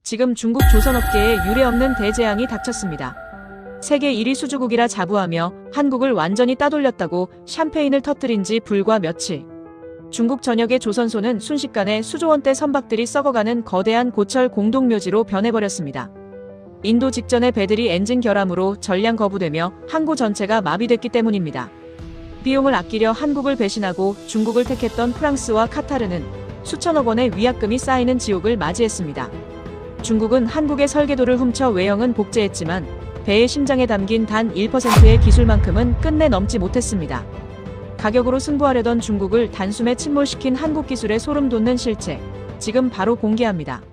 지금 중국 조선업계에 유례없는 대재앙이 닥쳤습니다. 세계 1위 수주국이라 자부하며 한국을 완전히 따돌렸다고 샴페인을 터뜨린 지 불과 며칠. 중국 전역의 조선소는 순식간에 수조 원대 선박들이 썩어가는 거대한 고철 공동묘지로 변해버렸습니다. 인도 직전의 배들이 엔진 결함으로 전량 거부되며 항구 전체가 마비됐기 때문입니다. 비용을 아끼려 한국을 배신하고 중국을 택했던 프랑스와 카타르는 수천억 원의 위약금이 쌓이는 지옥을 맞이했습니다. 중국은 한국의 설계도를 훔쳐 외형은 복제했지만 배의 심장에 담긴 단 1%의 기술만큼은 끝내 넘지 못했습니다. 가격으로 승부하려던 중국을 단숨에 침몰시킨 한국 기술의 소름 돋는 실체, 지금 바로 공개합니다.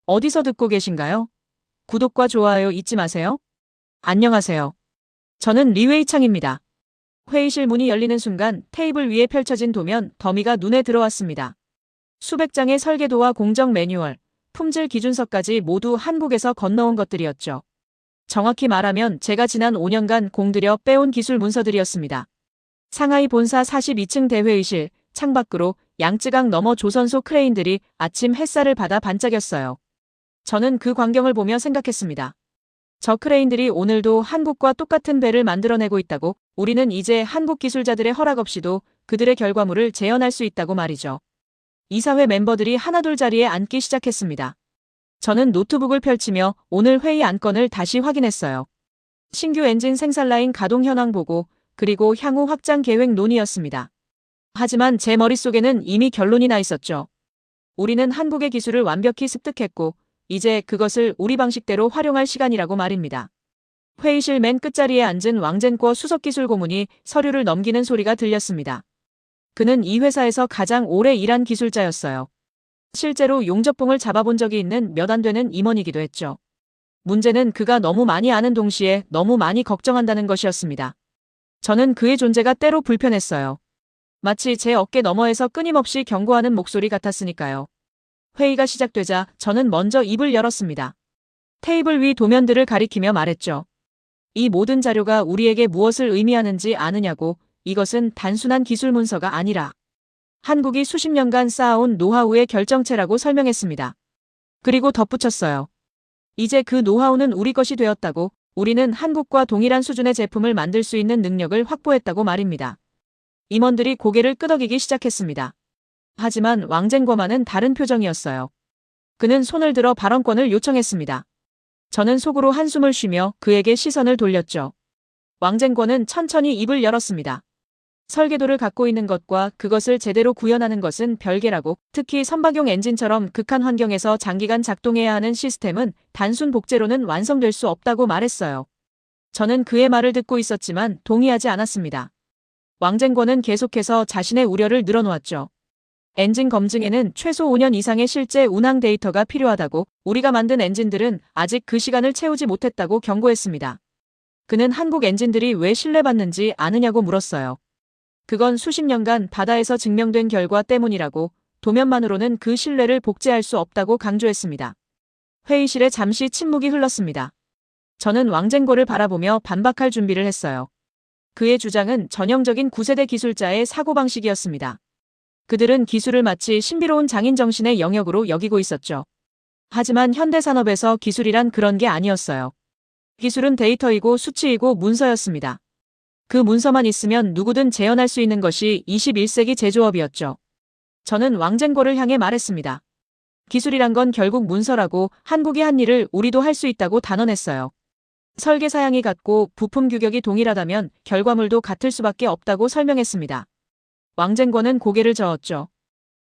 어디서 듣고 계신가요? 구독과 좋아요 잊지 마세요. 안녕하세요. 저는 리웨이창입니다. 회의실 문이 열리는 순간 테이블 위에 펼쳐진 도면 더미가 눈에 들어왔습니다. 수백 장의 설계도와 공정 매뉴얼, 품질 기준서까지 모두 한국에서 건너온 것들이었죠. 정확히 말하면 제가 지난 5년간 공들여 빼온 기술 문서들이었습니다. 상하이 본사 42층 대회의실, 창밖으로 양쯔강 너머 조선소 크레인들이 아침 햇살을 받아 반짝였어요. 저는 그 광경을 보며 생각했습니다. 저 크레인들이 오늘도 한국과 똑같은 배를 만들어내고 있다고, 우리는 이제 한국 기술자들의 허락 없이도 그들의 결과물을 재현할 수 있다고 말이죠. 이사회 멤버들이 하나둘 자리에 앉기 시작했습니다. 저는 노트북을 펼치며 오늘 회의 안건을 다시 확인했어요. 신규 엔진 생산 라인 가동 현황 보고, 그리고 향후 확장 계획 논의였습니다. 하지만 제 머릿속에는 이미 결론이 나 있었죠. 우리는 한국의 기술을 완벽히 습득했고, 이제 그것을 우리 방식대로 활용할 시간이라고 말입니다. 회의실 맨 끝자리에 앉은 왕젠궈 수석기술고문이 서류를 넘기는 소리가 들렸습니다. 그는 이 회사에서 가장 오래 일한 기술자였어요. 실제로 용접봉을 잡아본 적이 있는 몇 안 되는 임원이기도 했죠. 문제는 그가 너무 많이 아는 동시에 너무 많이 걱정한다는 것이었습니다. 저는 그의 존재가 때로 불편했어요. 마치 제 어깨 너머에서 끊임없이 경고하는 목소리 같았으니까요. 회의가 시작되자 저는 먼저 입을 열었습니다. 테이블 위 도면들을 가리키며 말했죠. 이 모든 자료가 우리에게 무엇을 의미하는지 아느냐고. 이것은 단순한 기술 문서가 아니라 한국이 수십 년간 쌓아온 노하우의 결정체라고 설명했습니다. 그리고 덧붙였어요. 이제 그 노하우는 우리 것이 되었다고, 우리는 한국과 동일한 수준의 제품을 만들 수 있는 능력을 확보했다고 말입니다. 임원들이 고개를 끄덕이기 시작했습니다. 하지만 왕젠궈만은 다른 표정이었어요. 그는 손을 들어 발언권을 요청했습니다. 저는 속으로 한숨을 쉬며 그에게 시선을 돌렸죠. 왕젠궈는 천천히 입을 열었습니다. 설계도를 갖고 있는 것과 그것을 제대로 구현하는 것은 별개라고, 특히 선박용 엔진처럼 극한 환경에서 장기간 작동해야 하는 시스템은 단순 복제로는 완성될 수 없다고 말했어요. 저는 그의 말을 듣고 있었지만 동의하지 않았습니다. 왕젠궈는 계속해서 자신의 우려를 늘어놓았죠. 엔진 검증에는 최소 5년 이상의 실제 운항 데이터가 필요하다고, 우리가 만든 엔진들은 아직 그 시간을 채우지 못했다고 경고했습니다. 그는 한국 엔진들이 왜 신뢰받는지 아느냐고 물었어요. 그건 수십 년간 바다에서 증명된 결과 때문이라고, 도면만으로는 그 신뢰를 복제할 수 없다고 강조했습니다. 회의실에 잠시 침묵이 흘렀습니다. 저는 왕젠궈를 바라보며 반박할 준비를 했어요. 그의 주장은 전형적인 9세대 기술자의 사고방식이었습니다. 그들은 기술을 마치 신비로운 장인 정신의 영역으로 여기고 있었죠. 하지만 현대산업에서 기술이란 그런 게 아니었어요. 기술은 데이터이고 수치이고 문서였습니다. 그 문서만 있으면 누구든 재현할 수 있는 것이 21세기 제조업이었죠. 저는 왕젠궈를 향해 말했습니다. 기술이란 건 결국 문서라고, 한국이 한 일을 우리도 할 수 있다고 단언했어요. 설계 사양이 같고 부품 규격이 동일하다면 결과물도 같을 수밖에 없다고 설명했습니다. 왕젠궈는 고개를 저었죠.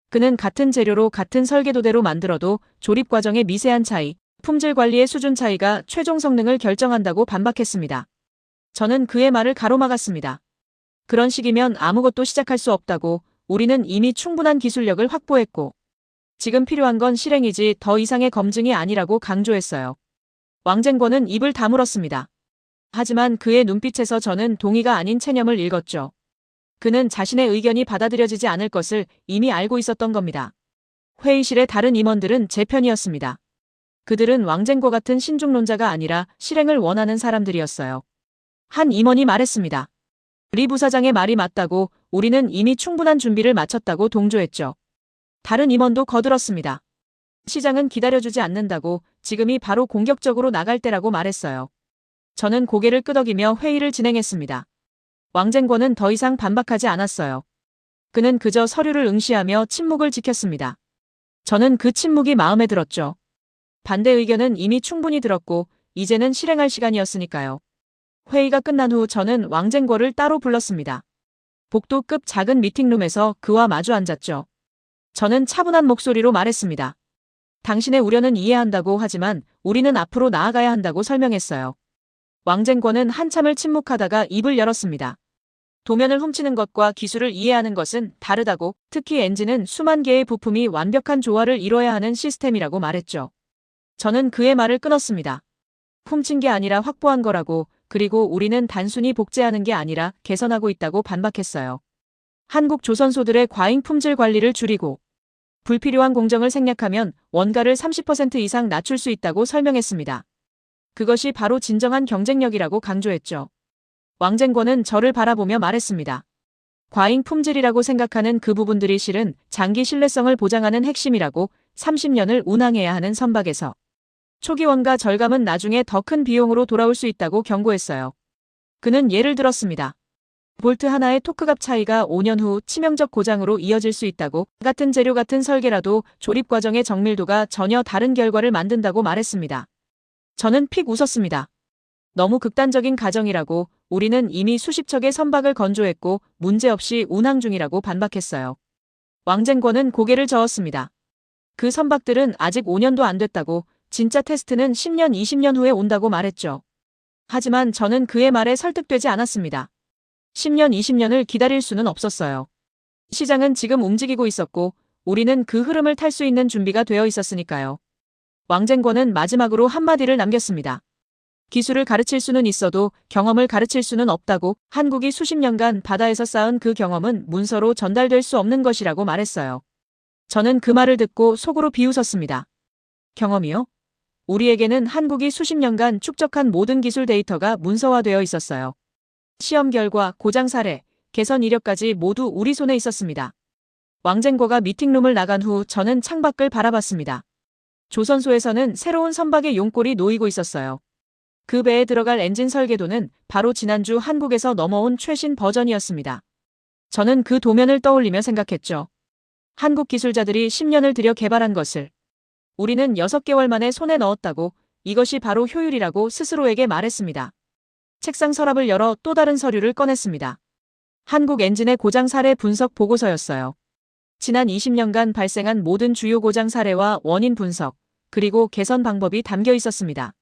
그는 같은 재료로 같은 설계도대로 만들어도 조립 과정의 미세한 차이, 품질 관리의 수준 차이가 최종 성능을 결정한다고 반박했습니다. 저는 그의 말을 가로막았습니다. 그런 식이면 아무것도 시작할 수 없다고, 우리는 이미 충분한 기술력을 확보했고, 지금 필요한 건 실행이지 더 이상의 검증이 아니라고 강조했어요. 왕젠궈는 입을 다물었습니다. 하지만 그의 눈빛에서 저는 동의가 아닌 체념을 읽었죠. 그는 자신의 의견이 받아들여지지 않을 것을 이미 알고 있었던 겁니다. 회의실의 다른 임원들은 제 편이었습니다. 그들은 왕젠궈 같은 신중론자가 아니라 실행을 원하는 사람들이었어요. 한 임원이 말했습니다. 리 부사장의 말이 맞다고, 우리는 이미 충분한 준비를 마쳤다고 동조했죠. 다른 임원도 거들었습니다. 시장은 기다려주지 않는다고, 지금이 바로 공격적으로 나갈 때라고 말했어요. 저는 고개를 끄덕이며 회의를 진행했습니다. 왕쟁권은 더 이상 반박하지 않았어요. 그는 그저 서류를 응시하며 침묵을 지켰습니다. 저는 그 침묵이 마음에 들었죠. 반대 의견은 이미 충분히 들었고 이제는 실행할 시간이었으니까요. 회의가 끝난 후 저는 왕쟁권을 따로 불렀습니다. 복도급 작은 미팅룸에서 그와 마주 앉았죠. 저는 차분한 목소리로 말했습니다. 당신의 우려는 이해한다고 하지만 우리는 앞으로 나아가야 한다고 설명했어요. 왕쟁권은 한참을 침묵하다가 입을 열었습니다. 도면을 훔치는 것과 기술을 이해하는 것은 다르다고, 특히 엔진은 수만 개의 부품이 완벽한 조화를 이뤄야 하는 시스템이라고 말했죠. 저는 그의 말을 끊었습니다. 훔친 게 아니라 확보한 거라고, 그리고 우리는 단순히 복제하는 게 아니라 개선하고 있다고 반박했어요. 한국 조선소들의 과잉 품질 관리를 줄이고 불필요한 공정을 생략하면 원가를 30% 이상 낮출 수 있다고 설명했습니다. 그것이 바로 진정한 경쟁력이라고 강조했죠. 왕쟁권은 저를 바라보며 말했습니다. 과잉 품질이라고 생각하는 그 부분들이 실은 장기 신뢰성을 보장하는 핵심이라고, 30년을 운항해야 하는 선박에서 초기 원가 절감은 나중에 더 큰 비용으로 돌아올 수 있다고 경고했어요. 그는 예를 들었습니다. 볼트 하나의 토크갑 차이가 5년 후 치명적 고장으로 이어질 수 있다고, 같은 재료 같은 설계라도 조립 과정의 정밀도가 전혀 다른 결과를 만든다고 말했습니다. 저는 픽 웃었습니다. 너무 극단적인 가정이라고, 우리는 이미 수십 척의 선박을 건조했고 문제없이 운항 중이라고 반박했어요. 왕쟁권은 고개를 저었습니다. 그 선박들은 아직 5년도 안 됐다고, 진짜 테스트는 10년, 20년 후에 온다고 말했죠. 하지만 저는 그의 말에 설득되지 않았습니다. 10년, 20년을 기다릴 수는 없었어요. 시장은 지금 움직이고 있었고 우리는 그 흐름을 탈 수 있는 준비가 되어 있었으니까요. 왕쟁권은 마지막으로 한마디를 남겼습니다. 기술을 가르칠 수는 있어도 경험을 가르칠 수는 없다고, 한국이 수십 년간 바다에서 쌓은 그 경험은 문서로 전달될 수 없는 것이라고 말했어요. 저는 그 말을 듣고 속으로 비웃었습니다. 경험이요? 우리에게는 한국이 수십 년간 축적한 모든 기술 데이터가 문서화되어 있었어요. 시험 결과, 고장 사례, 개선 이력까지 모두 우리 손에 있었습니다. 왕쟁권가 미팅룸을 나간 후 저는 창밖을 바라봤습니다. 조선소에서는 새로운 선박의 용골이 놓이고 있었어요. 그 배에 들어갈 엔진 설계도는 바로 지난주 한국에서 넘어온 최신 버전이었습니다. 저는 그 도면을 떠올리며 생각했죠. 한국 기술자들이 10년을 들여 개발한 것을 우리는 6개월 만에 손에 넣었다고, 이것이 바로 효율이라고 스스로에게 말했습니다. 책상 서랍을 열어 또 다른 서류를 꺼냈습니다. 한국 엔진의 고장 사례 분석 보고서였어요. 지난 20년간 발생한 모든 주요 고장 사례와 원인 분석, 그리고 개선 방법이 담겨 있었습니다.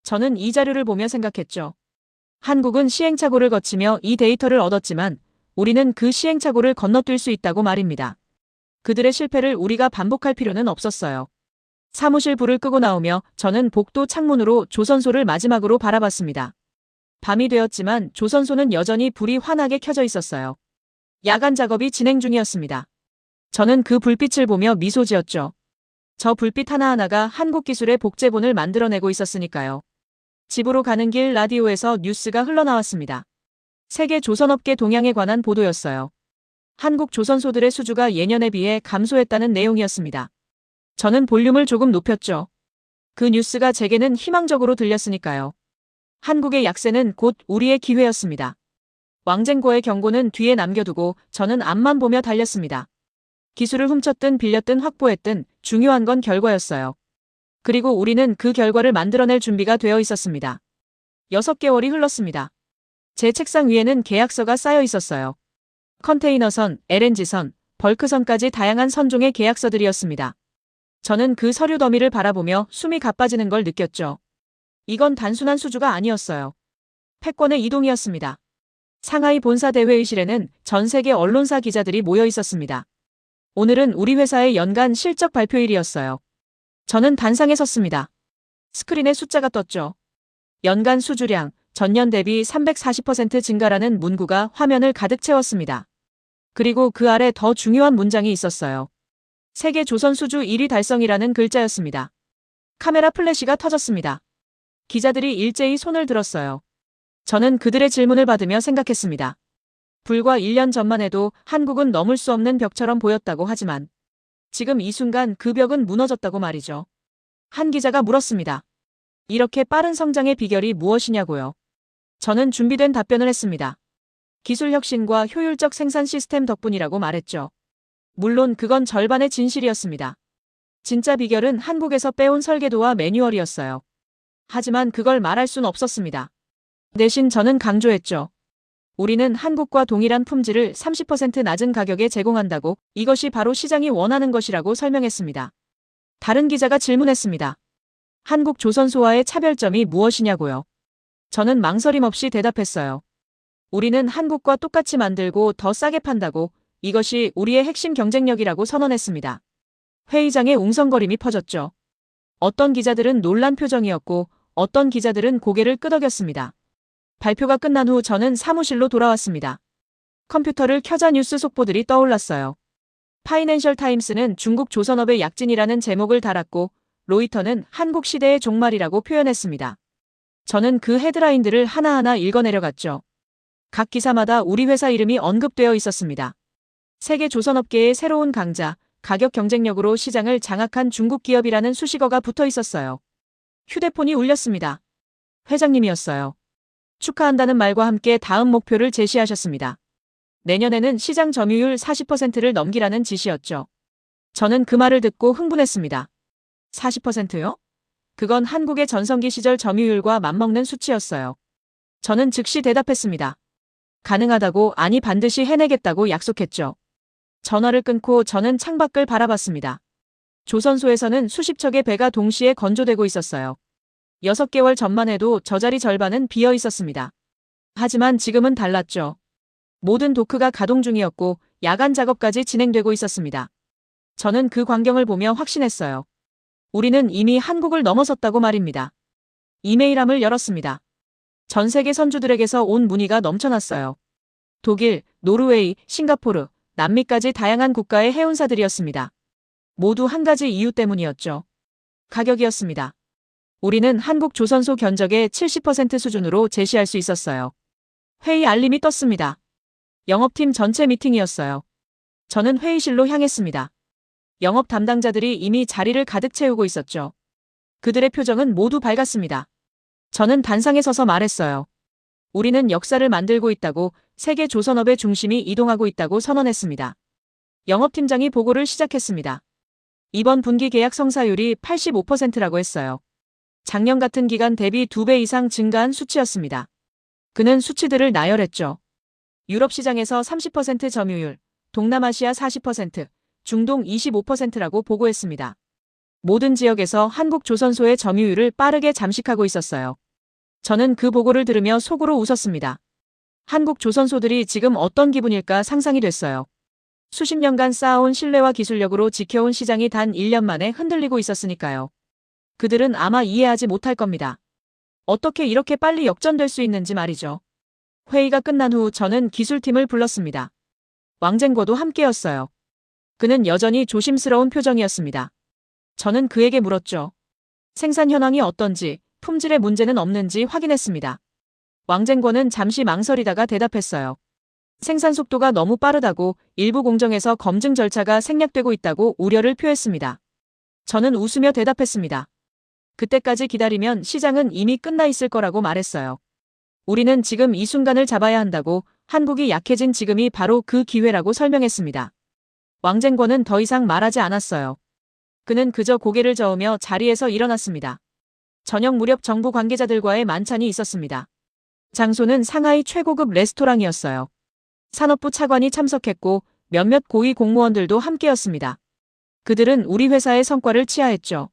저는 이 자료를 보며 생각했죠. 한국은 시행착오를 거치며 이 데이터를 얻었지만 우리는 그 시행착오를 건너뛸 수 있다고 말입니다. 그들의 실패를 우리가 반복할 필요는 없었어요. 사무실 불을 끄고 나오며 저는 복도 창문으로 조선소를 마지막으로 바라봤습니다. 밤이 되었지만 조선소는 여전히 불이 환하게 켜져 있었어요. 야간 작업이 진행 중이었습니다. 저는 그 불빛을 보며 미소 지었죠. 저 불빛 하나하나가 한국 기술의 복제본을 만들어내고 있었으니까요. 집으로 가는 길 라디오에서 뉴스가 흘러나왔습니다. 세계 조선업계 동향에 관한 보도였어요. 한국 조선소들의 수주가 예년에 비해 감소했다는 내용이었습니다. 저는 볼륨을 조금 높였죠. 그 뉴스가 제게는 희망적으로 들렸으니까요. 한국의 약세는 곧 우리의 기회였습니다. 왕쟁권의 경고는 뒤에 남겨두고 저는 앞만 보며 달렸습니다. 기술을 훔쳤든 빌렸든 확보했든 중요한 건 결과였어요. 그리고 우리는 그 결과를 만들어낼 준비가 되어 있었습니다. 6개월이 흘렀습니다. 제 책상 위에는 계약서가 쌓여 있었어요. 컨테이너선, LNG선, 벌크선까지 다양한 선종의 계약서들이었습니다. 저는 그 서류 더미를 바라보며 숨이 가빠지는 걸 느꼈죠. 이건 단순한 수주가 아니었어요. 패권의 이동이었습니다. 상하이 본사 대회의실에는 전 세계 언론사 기자들이 모여 있었습니다. 오늘은 우리 회사의 연간 실적 발표일이었어요. 저는 단상에 섰습니다. 스크린에 숫자가 떴죠. 연간 수주량, 전년 대비 340% 증가라는 문구가 화면을 가득 채웠습니다. 그리고 그 아래 더 중요한 문장이 있었어요. 세계 조선 수주 1위 달성이라는 글자였습니다. 카메라 플래시가 터졌습니다. 기자들이 일제히 손을 들었어요. 저는 그들의 질문을 받으며 생각했습니다. 불과 1년 전만 해도 한국은 넘을 수 없는 벽처럼 보였다고 하지만 지금 이 순간 그 벽은 무너졌다고 말이죠. 한 기자가 물었습니다. 이렇게 빠른 성장의 비결이 무엇이냐고요? 저는 준비된 답변을 했습니다. 기술 혁신과 효율적 생산 시스템 덕분이라고 말했죠. 물론 그건 절반의 진실이었습니다. 진짜 비결은 한국에서 빼온 설계도와 매뉴얼이었어요. 하지만 그걸 말할 순 없었습니다. 대신 저는 강조했죠. 우리는 한국과 동일한 품질을 30% 낮은 가격에 제공한다고, 이것이 바로 시장이 원하는 것이라고 설명했습니다. 다른 기자가 질문했습니다. 한국 조선소와의 차별점이 무엇이냐고요? 저는 망설임 없이 대답했어요. 우리는 한국과 똑같이 만들고 더 싸게 판다고, 이것이 우리의 핵심 경쟁력이라고 선언했습니다. 회의장에 웅성거림이 퍼졌죠. 어떤 기자들은 놀란 표정이었고 어떤 기자들은 고개를 끄덕였습니다. 발표가 끝난 후 저는 사무실로 돌아왔습니다. 컴퓨터를 켜자 뉴스 속보들이 떠올랐어요. 파이낸셜 타임스는 중국 조선업의 약진이라는 제목을 달았고 로이터는 한국 시대의 종말이라고 표현했습니다. 저는 그 헤드라인들을 하나하나 읽어내려갔죠. 각 기사마다 우리 회사 이름이 언급되어 있었습니다. 세계 조선업계의 새로운 강자, 가격 경쟁력으로 시장을 장악한 중국 기업이라는 수식어가 붙어 있었어요. 휴대폰이 울렸습니다. 회장님이었어요. 축하한다는 말과 함께 다음 목표를 제시하셨습니다. 내년에는 시장 점유율 40%를 넘기라는 지시였죠. 저는 그 말을 듣고 흥분했습니다. 40%요? 그건 한국의 전성기 시절 점유율과 맞먹는 수치였어요. 저는 즉시 대답했습니다. 가능하다고, 아니 반드시 해내겠다고 약속했죠. 전화를 끊고 저는 창밖을 바라봤습니다. 조선소에서는 수십 척의 배가 동시에 건조되고 있었어요. 6개월 전만 해도 저 자리 절반은 비어 있었습니다. 하지만 지금은 달랐죠. 모든 도크가 가동 중이었고 야간 작업까지 진행되고 있었습니다. 저는 그 광경을 보며 확신했어요. 우리는 이미 한국을 넘어섰다고 말입니다. 이메일함을 열었습니다. 전 세계 선주들에게서 온 문의가 넘쳐났어요. 독일, 노르웨이, 싱가포르, 남미까지 다양한 국가의 해운사들이었습니다. 모두 한 가지 이유 때문이었죠. 가격이었습니다. 우리는 한국 조선소 견적의 70% 수준으로 제시할 수 있었어요. 회의 알림이 떴습니다. 영업팀 전체 미팅이었어요. 저는 회의실로 향했습니다. 영업 담당자들이 이미 자리를 가득 채우고 있었죠. 그들의 표정은 모두 밝았습니다. 저는 단상에 서서 말했어요. 우리는 역사를 만들고 있다고, 세계 조선업의 중심이 이동하고 있다고 선언했습니다. 영업팀장이 보고를 시작했습니다. 이번 분기 계약 성사율이 85%라고 했어요. 작년 같은 기간 대비 2배 이상 증가한 수치였습니다. 그는 수치들을 나열했죠. 유럽 시장에서 30% 점유율, 동남아시아 40%, 중동 25%라고 보고했습니다. 모든 지역에서 한국 조선소의 점유율을 빠르게 잠식하고 있었어요. 저는 그 보고를 들으며 속으로 웃었습니다. 한국 조선소들이 지금 어떤 기분일까 상상이 됐어요. 수십 년간 쌓아온 신뢰와 기술력으로 지켜온 시장이 단 1년 만에 흔들리고 있었으니까요. 그들은 아마 이해하지 못할 겁니다. 어떻게 이렇게 빨리 역전될 수 있는지 말이죠. 회의가 끝난 후 저는 기술팀을 불렀습니다. 왕쟁궈도 함께였어요. 그는 여전히 조심스러운 표정이었습니다. 저는 그에게 물었죠. 생산 현황이 어떤지, 품질의 문제는 없는지 확인했습니다. 왕쟁궈는 잠시 망설이다가 대답했어요. 생산 속도가 너무 빠르다고, 일부 공정에서 검증 절차가 생략되고 있다고 우려를 표했습니다. 저는 웃으며 대답했습니다. 그때까지 기다리면 시장은 이미 끝나 있을 거라고 말했어요. 우리는 지금 이 순간을 잡아야 한다고, 한국이 약해진 지금이 바로 그 기회라고 설명했습니다. 왕쟁궈는 더 이상 말하지 않았어요. 그는 그저 고개를 저으며 자리에서 일어났습니다. 저녁 무렵 정부 관계자들과의 만찬이 있었습니다. 장소는 상하이 최고급 레스토랑이었어요. 산업부 차관이 참석했고 몇몇 고위 공무원들도 함께였습니다. 그들은 우리 회사의 성과를 치하했죠.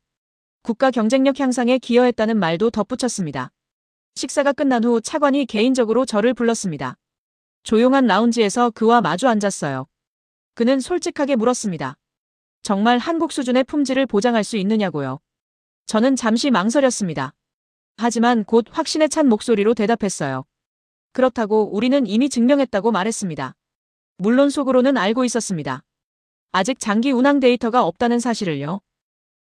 국가 경쟁력 향상에 기여했다는 말도 덧붙였습니다. 식사가 끝난 후 차관이 개인적으로 저를 불렀습니다. 조용한 라운지에서 그와 마주 앉았어요. 그는 솔직하게 물었습니다. 정말 한국 수준의 품질을 보장할 수 있느냐고요. 저는 잠시 망설였습니다. 하지만 곧 확신에 찬 목소리로 대답했어요. 그렇다고, 우리는 이미 증명했다고 말했습니다. 물론 속으로는 알고 있었습니다. 아직 장기 운항 데이터가 없다는 사실을요.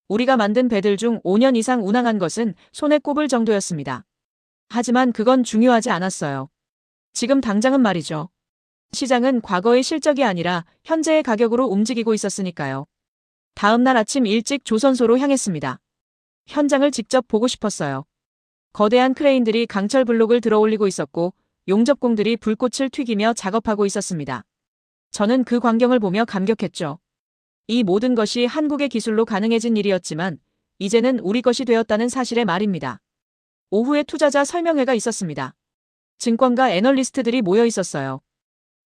우리가 만든 배들 중 5년 이상 운항한 것은 손에 꼽을 정도였습니다. 하지만 그건 중요하지 않았어요. 지금 당장은 말이죠. 시장은 과거의 실적이 아니라 현재의 가격으로 움직이고 있었으니까요. 다음 날 아침 일찍 조선소로 향했습니다. 현장을 직접 보고 싶었어요. 거대한 크레인들이 강철 블록을 들어올리고 있었고 용접공들이 불꽃을 튀기며 작업하고 있었습니다. 저는 그 광경을 보며 감격했죠. 이 모든 것이 한국의 기술로 가능해진 일이었지만 이제는 우리 것이 되었다는 사실의 말입니다. 오후에 투자자 설명회가 있었습니다. 증권가 애널리스트들이 모여 있었어요.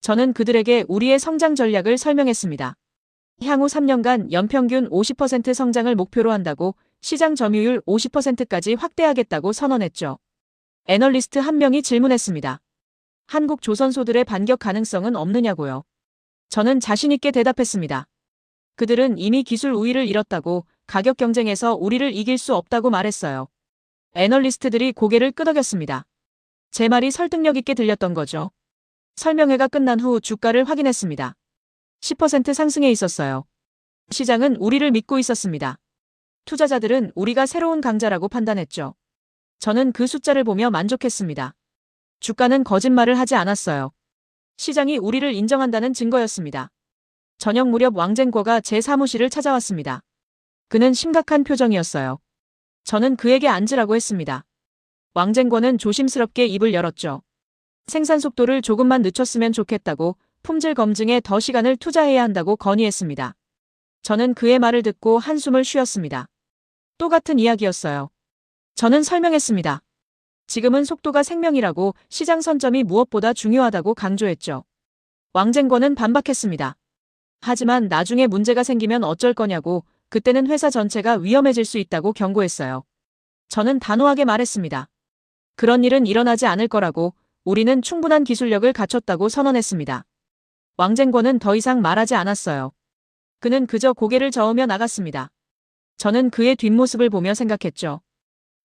저는 그들에게 우리의 성장 전략을 설명했습니다. 향후 3년간 연평균 50% 성장을 목표로 한다고 시장 점유율 50%까지 확대하겠다고 선언했죠. 애널리스트 한 명이 질문했습니다. 한국 조선소들의 반격 가능성은 없느냐고요. 저는 자신 있게 대답했습니다. 그들은 이미 기술 우위를 잃었다고 가격 경쟁에서 우리를 이길 수 없다고 말했어요. 애널리스트들이 고개를 끄덕였습니다. 제 말이 설득력 있게 들렸던 거죠. 설명회가 끝난 후 주가를 확인했습니다. 10% 상승해 있었어요. 시장은 우리를 믿고 있었습니다. 투자자들은 우리가 새로운 강자라고 판단했죠. 저는 그 숫자를 보며 만족했습니다. 주가는 거짓말을 하지 않았어요. 시장이 우리를 인정한다는 증거였습니다. 저녁 무렵 왕쟁궈가 제 사무실을 찾아왔습니다. 그는 심각한 표정이었어요. 저는 그에게 앉으라고 했습니다. 왕쟁궈는 조심스럽게 입을 열었죠. 생산 속도를 조금만 늦췄으면 좋겠다고 품질 검증에 더 시간을 투자해야 한다고 건의했습니다. 저는 그의 말을 듣고 한숨을 쉬었습니다. 또 같은 이야기였어요. 저는 설명했습니다. 지금은 속도가 생명이라고 시장 선점이 무엇보다 중요하다고 강조했죠. 왕쟁궈는 반박했습니다. 하지만 나중에 문제가 생기면 어쩔 거냐고 그때는 회사 전체가 위험해질 수 있다고 경고했어요. 저는 단호하게 말했습니다. 그런 일은 일어나지 않을 거라고 우리는 충분한 기술력을 갖췄다고 선언했습니다. 왕쟁궈는 더 이상 말하지 않았어요. 그는 그저 고개를 저으며 나갔습니다. 저는 그의 뒷모습을 보며 생각했죠.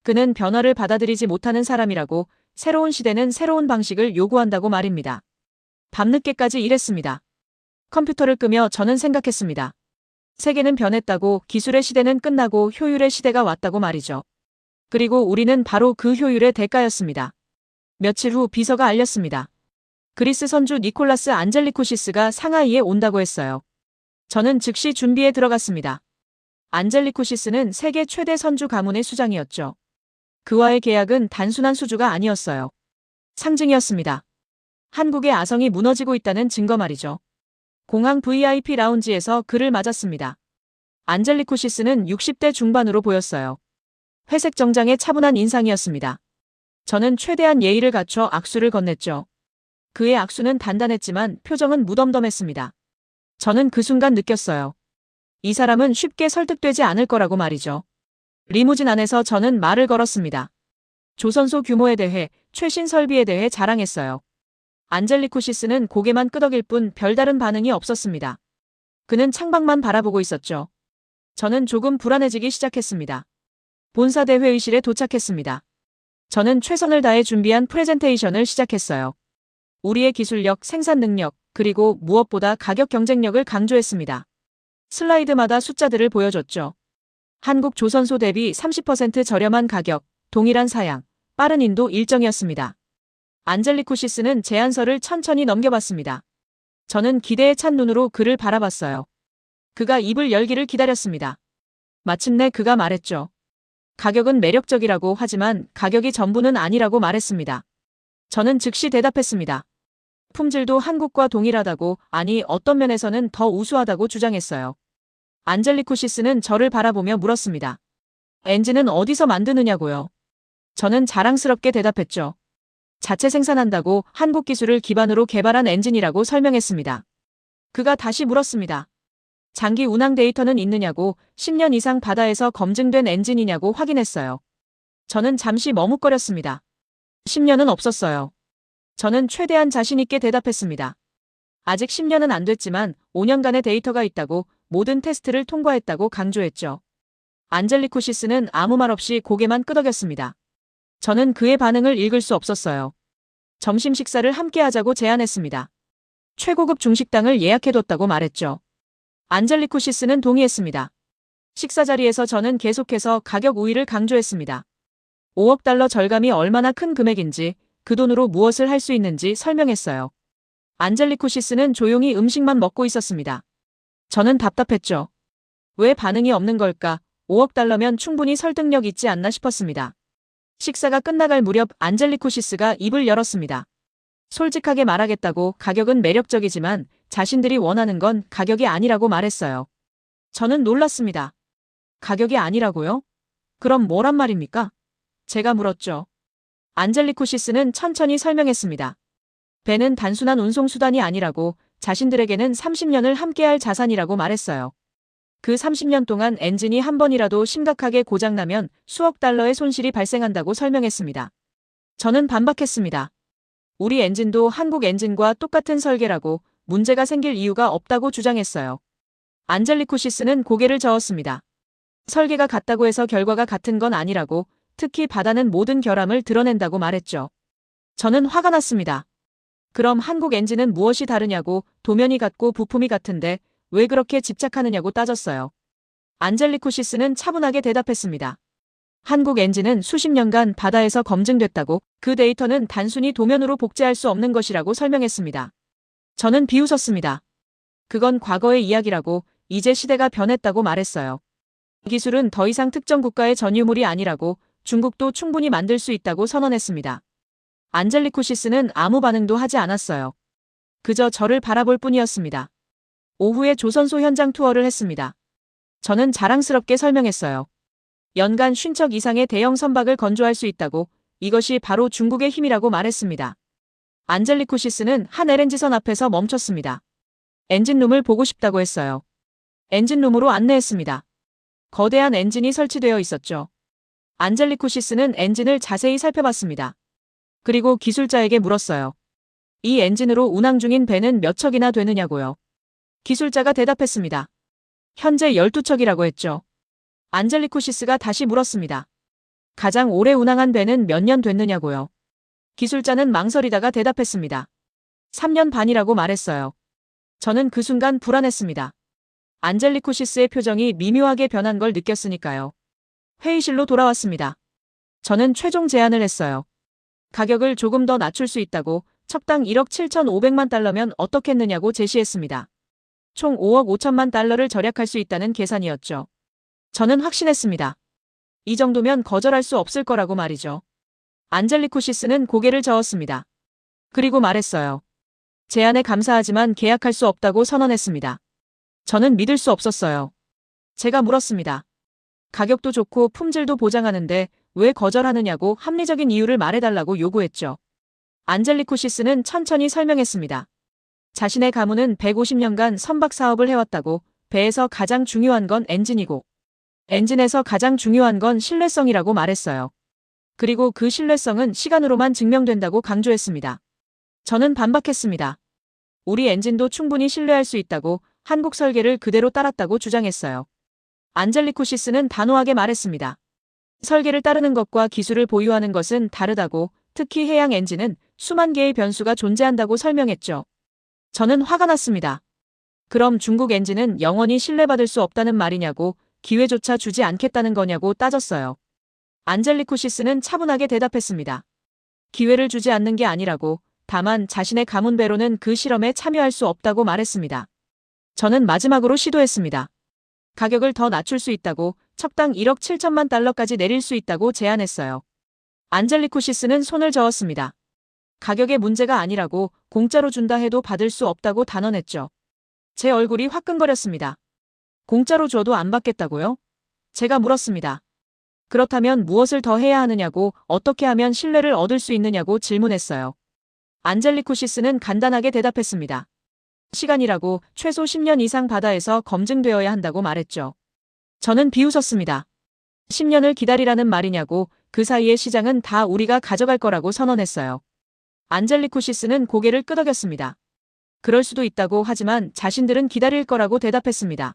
그는 변화를 받아들이지 못하는 사람이라고 새로운 시대는 새로운 방식을 요구한다고 말입니다. 밤늦게까지 일했습니다. 컴퓨터를 끄며 저는 생각했습니다. 세계는 변했다고 기술의 시대는 끝나고 효율의 시대가 왔다고 말이죠. 그리고 우리는 바로 그 효율의 대가였습니다. 며칠 후 비서가 알렸습니다. 그리스 선주 니콜라스 안젤리코시스가 상하이에 온다고 했어요. 저는 즉시 준비에 들어갔습니다. 안젤리코시스는 세계 최대 선주 가문의 수장이었죠. 그와의 계약은 단순한 수주가 아니었어요. 상징이었습니다. 한국의 아성이 무너지고 있다는 증거 말이죠. 공항 VIP 라운지에서 그를 맞았습니다. 안젤리코시스는 60대 중반으로 보였어요. 회색 정장에 차분한 인상이었습니다. 저는 최대한 예의를 갖춰 악수를 건넸죠. 그의 악수는 단단했지만 표정은 무덤덤했습니다. 저는 그 순간 느꼈어요. 이 사람은 쉽게 설득되지 않을 거라고 말이죠. 리무진 안에서 저는 말을 걸었습니다. 조선소 규모에 대해, 최신 설비에 대해 자랑했어요. 안젤리코시스는 고개만 끄덕일 뿐 별다른 반응이 없었습니다. 그는 창밖만 바라보고 있었죠. 저는 조금 불안해지기 시작했습니다. 본사 대회의실에 도착했습니다. 저는 최선을 다해 준비한 프레젠테이션을 시작했어요. 우리의 기술력, 생산 능력, 그리고 무엇보다 가격 경쟁력을 강조했습니다. 슬라이드마다 숫자들을 보여줬죠. 한국 조선소 대비 30% 저렴한 가격, 동일한 사양, 빠른 인도 일정이었습니다. 안젤리코시스는 제안서를 천천히 넘겨봤습니다. 저는 기대에 찬 눈으로 그를 바라봤어요. 그가 입을 열기를 기다렸습니다. 마침내 그가 말했죠. 가격은 매력적이라고 하지만 가격이 전부는 아니라고 말했습니다. 저는 즉시 대답했습니다. 품질도 한국과 동일하다고, 아니 어떤 면에서는 더 우수하다고 주장했어요. 안젤리코시스는 저를 바라보며 물었습니다. 엔진은 어디서 만드느냐고요? 저는 자랑스럽게 대답했죠. 자체 생산한다고 한국 기술을 기반으로 개발한 엔진이라고 설명했습니다. 그가 다시 물었습니다. 장기 운항 데이터는 있느냐고, 10년 이상 바다에서 검증된 엔진이냐고 확인했어요. 저는 잠시 머뭇거렸습니다. 10년은 없었어요. 저는 최대한 자신 있게 대답했습니다. 아직 10년은 안 됐지만 5년간의 데이터가 있다고, 모든 테스트를 통과했다고 강조했죠. 안젤리코시스는 아무 말 없이 고개만 끄덕였습니다. 저는 그의 반응을 읽을 수 없었어요. 점심 식사를 함께 하자고 제안했습니다. 최고급 중식당을 예약해뒀다고 말했죠. 안젤리코시스는 동의했습니다. 식사 자리에서 저는 계속해서 가격 우위를 강조했습니다. 5억 달러 절감이 얼마나 큰 금액인지, 그 돈으로 무엇을 할 수 있는지 설명했어요. 안젤리코시스는 조용히 음식만 먹고 있었습니다. 저는 답답했죠. 왜 반응이 없는 걸까? 5억 달러면 충분히 설득력 있지 않나 싶었습니다. 식사가 끝나갈 무렵 안젤리코시스가 입을 열었습니다. 솔직하게 말하겠다고 가격은 매력적이지만 자신들이 원하는 건 가격이 아니라고 말했어요. 저는 놀랐습니다. 가격이 아니라고요? 그럼 뭐란 말입니까? 제가 물었죠. 안젤리코시스는 천천히 설명했습니다. 배는 단순한 운송수단이 아니라고 자신들에게는 30년을 함께할 자산이라고 말했어요. 그 30년 동안 엔진이 한 번이라도 심각하게 고장나면 수억 달러의 손실이 발생한다고 설명했습니다. 저는 반박했습니다. 우리 엔진도 한국 엔진과 똑같은 설계라고 문제가 생길 이유가 없다고 주장했어요. 안젤리코시스는 고개를 저었습니다. 설계가 같다고 해서 결과가 같은 건 아니라고, 특히 바다는 모든 결함을 드러낸다고 말했죠. 저는 화가 났습니다. 그럼 한국 엔진은 무엇이 다르냐고, 도면이 같고 부품이 같은데 왜 그렇게 집착하느냐고 따졌어요. 안젤리코시스는 차분하게 대답했습니다. 한국 엔진은 수십 년간 바다에서 검증됐다고, 그 데이터는 단순히 도면으로 복제할 수 없는 것이라고 설명했습니다. 저는 비웃었습니다. 그건 과거의 이야기라고, 이제 시대가 변했다고 말했어요. 기술은 더 이상 특정 국가의 전유물이 아니라고, 중국도 충분히 만들 수 있다고 선언했습니다. 안젤리코시스는 아무 반응도 하지 않았어요. 그저 저를 바라볼 뿐이었습니다. 오후에 조선소 현장 투어를 했습니다. 저는 자랑스럽게 설명했어요. 연간 50척 이상의 대형 선박을 건조할 수 있다고, 이것이 바로 중국의 힘이라고 말했습니다. 안젤리코시스는 한 LNG선 앞에서 멈췄습니다. 엔진룸을 보고 싶다고 했어요. 엔진룸으로 안내했습니다. 거대한 엔진이 설치되어 있었죠. 안젤리코시스는 엔진을 자세히 살펴봤습니다. 그리고 기술자에게 물었어요. 이 엔진으로 운항 중인 배는 몇 척이나 되느냐고요. 기술자가 대답했습니다. 현재 12척이라고 했죠. 안젤리코시스가 다시 물었습니다. 가장 오래 운항한 배는 몇 년 됐느냐고요. 기술자는 망설이다가 대답했습니다. 3년 반이라고 말했어요. 저는 그 순간 불안했습니다. 안젤리코시스의 표정이 미묘하게 변한 걸 느꼈으니까요. 회의실로 돌아왔습니다. 저는 최종 제안을 했어요. 가격을 조금 더 낮출 수 있다고, 척당 1억 7,500만 달러면 어떻겠느냐고 제시했습니다. 총 5억 5천만 달러를 절약할 수 있다는 계산이었죠. 저는 확신했습니다. 이 정도면 거절할 수 없을 거라고 말이죠. 안젤리코시스는 고개를 저었습니다. 그리고 말했어요. 제안에 감사하지만 계약할 수 없다고 선언했습니다. 저는 믿을 수 없었어요. 제가 물었습니다. 가격도 좋고 품질도 보장하는데 왜 거절하느냐고 합리적인 이유를 말해달라고 요구했죠. 안젤리코시스는 천천히 설명했습니다. 자신의 가문은 150년간 선박 사업을 해왔다고, 배에서 가장 중요한 건 엔진이고, 엔진에서 가장 중요한 건 신뢰성이라고 말했어요. 그리고 그 신뢰성은 시간으로만 증명된다고 강조했습니다. 저는 반박했습니다. 우리 엔진도 충분히 신뢰할 수 있다고, 한국 설계를 그대로 따랐다고 주장했어요. 안젤리코시스는 단호하게 말했습니다. 설계를 따르는 것과 기술을 보유하는 것은 다르다고, 특히 해양 엔진은 수만 개의 변수가 존재한다고 설명했죠. 저는 화가 났습니다. 그럼 중국 엔진은 영원히 신뢰받을 수 없다는 말이냐고, 기회조차 주지 않겠다는 거냐고 따졌어요. 안젤리코시스는 차분하게 대답했습니다. 기회를 주지 않는 게 아니라고, 다만 자신의 가문 배로는 그 실험에 참여할 수 없다고 말했습니다. 저는 마지막으로 시도했습니다. 가격을 더 낮출 수 있다고, 척당 1억 7천만 달러까지 내릴 수 있다고 제안했어요. 안젤리코시스는 손을 저었습니다. 가격의 문제가 아니라고, 공짜로 준다 해도 받을 수 없다고 단언했죠. 제 얼굴이 화끈거렸습니다. 공짜로 줘도 안 받겠다고요? 제가 물었습니다. 그렇다면 무엇을 더 해야 하느냐고, 어떻게 하면 신뢰를 얻을 수 있느냐고 질문했어요. 안젤리코시스는 간단하게 대답했습니다. 시간이라고, 최소 10년 이상 바다에서 검증되어야 한다고 말했죠. 저는 비웃었습니다. 10년을 기다리라는 말이냐고, 그 사이의 시장은 다 우리가 가져갈 거라고 선언했어요. 안젤리코시스는 고개를 끄덕였습니다. 그럴 수도 있다고 하지만 자신들은 기다릴 거라고 대답했습니다.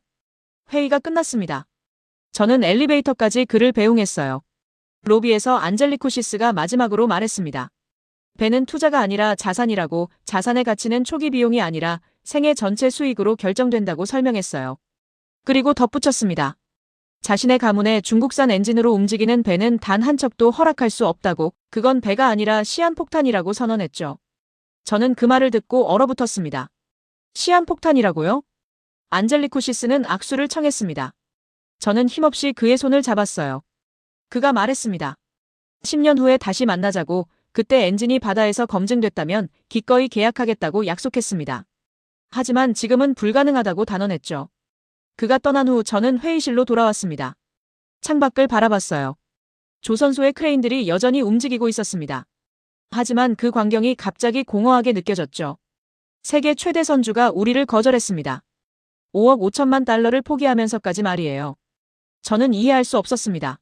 회의가 끝났습니다. 저는 엘리베이터까지 그를 배웅했어요. 로비에서 안젤리코시스가 마지막으로 말했습니다. 배는 투자가 아니라 자산이라고, 자산의 가치는 초기 비용이 아니라 생애 전체 수익으로 결정된다고 설명했어요. 그리고 덧붙였습니다. 자신의 가문에 중국산 엔진으로 움직이는 배는 단 한 척도 허락할 수 없다고, 그건 배가 아니라 시한폭탄이라고 선언했죠. 저는 그 말을 듣고 얼어붙었습니다. 시한폭탄이라고요? 안젤리코시스는 악수를 청했습니다. 저는 힘없이 그의 손을 잡았어요. 그가 말했습니다. 10년 후에 다시 만나자고, 그때 엔진이 바다에서 검증됐다면 기꺼이 계약하겠다고 약속했습니다. 하지만 지금은 불가능하다고 단언했죠. 그가 떠난 후 저는 회의실로 돌아왔습니다. 창밖을 바라봤어요. 조선소의 크레인들이 여전히 움직이고 있었습니다. 하지만 그 광경이 갑자기 공허하게 느껴졌죠. 세계 최대 선주가 우리를 거절했습니다. 5억 5천만 달러를 포기하면서까지 말이에요. 저는 이해할 수 없었습니다.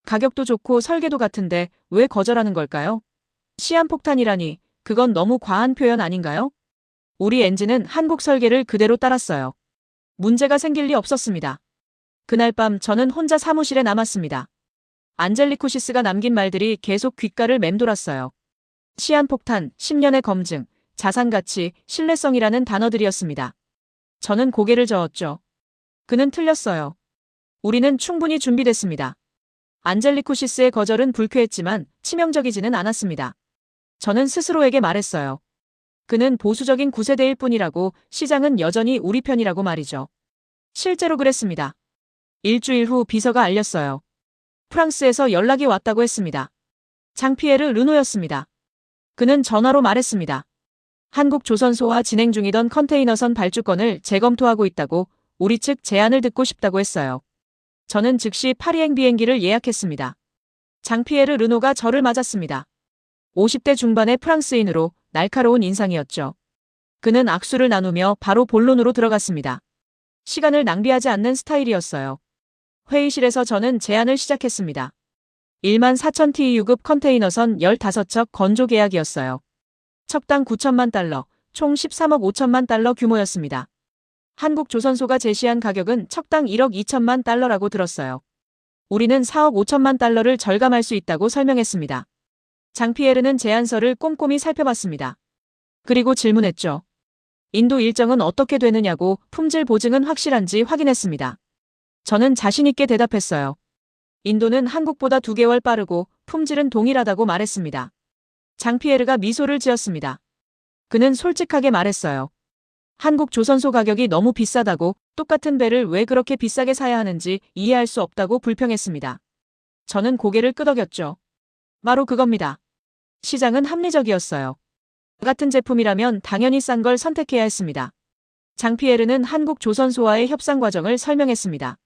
가격도 좋고 설계도 같은데 왜 거절하는 걸까요? 시한폭탄이라니, 그건 너무 과한 표현 아닌가요? 우리 엔진은 한국 설계를 그대로 따랐어요. 문제가 생길 리 없었습니다. 그날 밤 저는 혼자 사무실에 남았습니다. 안젤리코시스가 남긴 말들이 계속 귓가를 맴돌았어요. 시한폭탄, 10년의 검증, 자산가치, 신뢰성이라는 단어들이었습니다. 저는 고개를 저었죠. 그는 틀렸어요. 우리는 충분히 준비됐습니다. 안젤리코시스의 거절은 불쾌했지만 치명적이지는 않았습니다. 저는 스스로에게 말했어요. 그는 보수적인 구세대일 뿐이라고, 시장은 여전히 우리 편이라고 말이죠. 실제로 그랬습니다. 일주일 후 비서가 알렸어요. 프랑스에서 연락이 왔다고 했습니다. 장피에르 르노였습니다. 그는 전화로 말했습니다. 한국 조선소와 진행 중이던 컨테이너선 발주권을 재검토하고 있다고, 우리 측 제안을 듣고 싶다고 했어요. 저는 즉시 파리행 비행기를 예약했습니다. 장피에르 르노가 저를 맞았습니다. 50대 중반의 프랑스인으로 날카로운 인상이었죠. 그는 악수를 나누며 바로 본론으로 들어갔습니다. 시간을 낭비하지 않는 스타일이었어요. 회의실에서 저는 제안을 시작했습니다. 1만 4천 TEU급 컨테이너선 15척 건조 계약이었어요. 척당 9천만 달러, 총 13억 5천만 달러 규모였습니다. 한국 조선소가 제시한 가격은 척당 1억 2천만 달러라고 들었어요. 우리는 4억 5천만 달러를 절감할 수 있다고 설명했습니다. 장피에르는 제안서를 꼼꼼히 살펴봤습니다. 그리고 질문했죠. 인도 일정은 어떻게 되느냐고, 품질 보증은 확실한지 확인했습니다. 저는 자신있게 대답했어요. 인도는 한국보다 2개월 빠르고 품질은 동일하다고 말했습니다. 장피에르가 미소를 지었습니다. 그는 솔직하게 말했어요. 한국 조선소 가격이 너무 비싸다고, 똑같은 배를 왜 그렇게 비싸게 사야 하는지 이해할 수 없다고 불평했습니다. 저는 고개를 끄덕였죠. 바로 그겁니다. 시장은 합리적이었어요. 같은 제품이라면 당연히 싼 걸 선택해야 했습니다. 장피에르는 한국 조선소와의 협상 과정을 설명했습니다.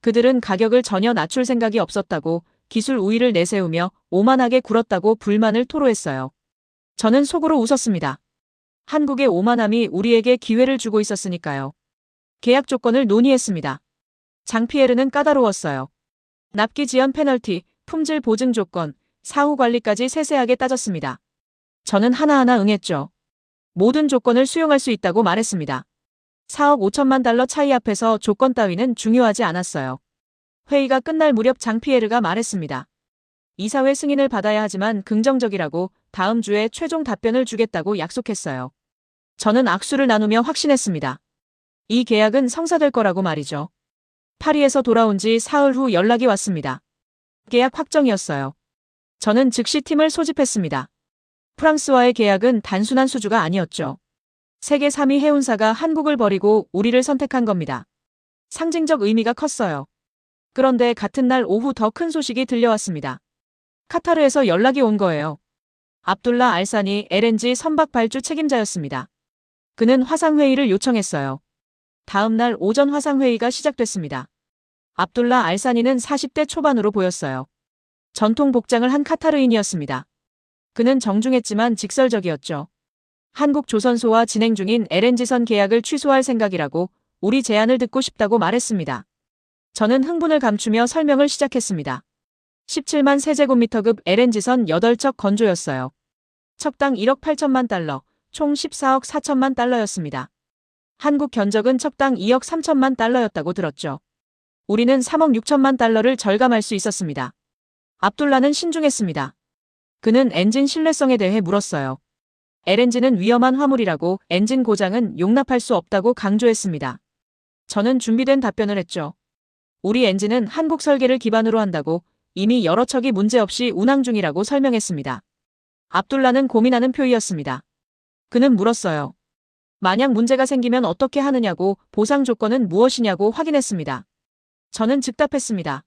그들은 가격을 전혀 낮출 생각이 없었다고, 기술 우위를 내세우며 오만하게 굴었다고 불만을 토로했어요. 저는 속으로 웃었습니다. 한국의 오만함이 우리에게 기회를 주고 있었으니까요. 계약 조건을 논의했습니다. 장피에르는 까다로웠어요. 납기 지연 페널티, 품질 보증 조건, 사후 관리까지 세세하게 따졌습니다. 저는 하나하나 응했죠. 모든 조건을 수용할 수 있다고 말했습니다. 4억 5천만 달러 차이 앞에서 조건 따위는 중요하지 않았어요. 회의가 끝날 무렵 장피에르가 말했습니다. 이사회 승인을 받아야 하지만 긍정적이라고, 다음 주에 최종 답변을 주겠다고 약속했어요. 저는 악수를 나누며 확신했습니다. 이 계약은 성사될 거라고 말이죠. 파리에서 돌아온 지 사흘 후 연락이 왔습니다. 계약 확정이었어요. 저는 즉시 팀을 소집했습니다. 프랑스와의 계약은 단순한 수주가 아니었죠. 세계 3위 해운사가 한국을 버리고 우리를 선택한 겁니다. 상징적 의미가 컸어요. 그런데 같은 날 오후 더 큰 소식이 들려왔습니다. 카타르에서 연락이 온 거예요. 압둘라 알사니 LNG 선박 발주 책임자였습니다. 그는 화상회의를 요청했어요. 다음 날 오전 화상회의가 시작됐습니다. 압둘라 알사니는 40대 초반으로 보였어요. 전통 복장을 한 카타르인이었습니다. 그는 정중했지만 직설적이었죠. 한국 조선소와 진행 중인 LNG선 계약을 취소할 생각이라고, 우리 제안을 듣고 싶다고 말했습니다. 저는 흥분을 감추며 설명을 시작했습니다. 17만 세제곱미터급 LNG선 8척 건조였어요. 척당 1억 8천만 달러, 총 14억 4천만 달러였습니다. 한국 견적은 척당 2억 3천만 달러였다고 들었죠. 우리는 3억 6천만 달러를 절감할 수 있었습니다. 압둘라는 신중했습니다. 그는 엔진 신뢰성에 대해 물었어요. LNG는 위험한 화물이라고, 엔진 고장은 용납할 수 없다고 강조했습니다. 저는 준비된 답변을 했죠. 우리 엔진은 한국 설계를 기반으로 한다고, 이미 여러 척이 문제없이 운항 중이라고 설명했습니다. 압둘라는 고민하는 표이였습니다. 그는 물었어요. 만약 문제가 생기면 어떻게 하느냐고, 보상 조건은 무엇이냐고 확인했습니다. 저는 즉답했습니다.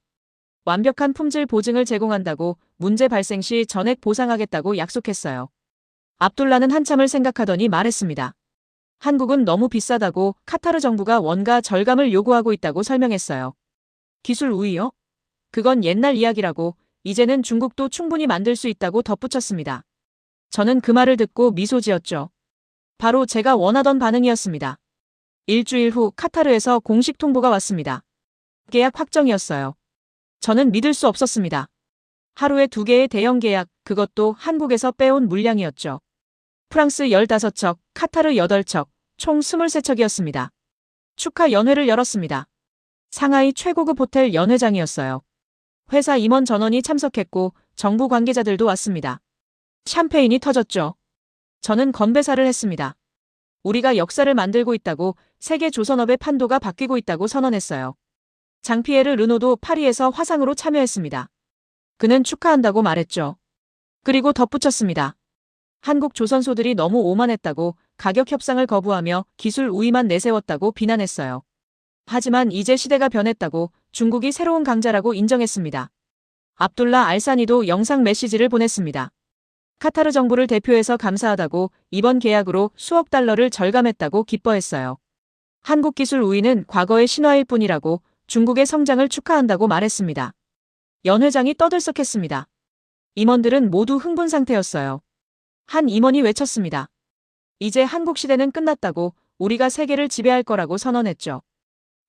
완벽한 품질 보증을 제공한다고 문제 발생 시 전액 보상하겠다고 약속했어요. 압둘라는 한참을 생각하더니 말했습니다. 한국은 너무 비싸다고 카타르 정부가 원가 절감을 요구하고 있다고 설명했어요. 기술 우위요? 그건 옛날 이야기라고 이제는 중국도 충분히 만들 수 있다고 덧붙였습니다. 저는 그 말을 듣고 미소 지었죠. 바로 제가 원하던 반응이었습니다. 일주일 후 카타르에서 공식 통보가 왔습니다. 계약 확정이었어요. 저는 믿을 수 없었습니다. 하루에 2개의 대형 계약, 그것도 한국에서 빼온 물량이었죠. 프랑스 15척, 카타르 8척, 총 23척이었습니다. 축하 연회를 열었습니다. 상하이 최고급 호텔 연회장이었어요. 회사 임원 전원이 참석했고 정부 관계자들도 왔습니다. 샴페인이 터졌죠. 저는 건배사를 했습니다. 우리가 역사를 만들고 있다고, 세계 조선업의 판도가 바뀌고 있다고 선언했어요. 장피에르 르노도 파리에서 화상으로 참여했습니다. 그는 축하한다고 말했죠. 그리고 덧붙였습니다. 한국 조선소들이 너무 오만했다고, 가격 협상을 거부하며 기술 우위만 내세웠다고 비난했어요. 하지만 이제 시대가 변했다고, 중국이 새로운 강자라고 인정했습니다. 압둘라 알사니도 영상 메시지를 보냈습니다. 카타르 정부를 대표해서 감사하다고, 이번 계약으로 수억 달러를 절감했다고 기뻐했어요. 한국 기술 우위는 과거의 신화일 뿐이라고, 중국의 성장을 축하한다고 말했습니다. 연회장이 떠들썩했습니다. 임원들은 모두 흥분 상태였어요. 한 임원이 외쳤습니다. 이제 한국 시대는 끝났다고, 우리가 세계를 지배할 거라고 선언했죠.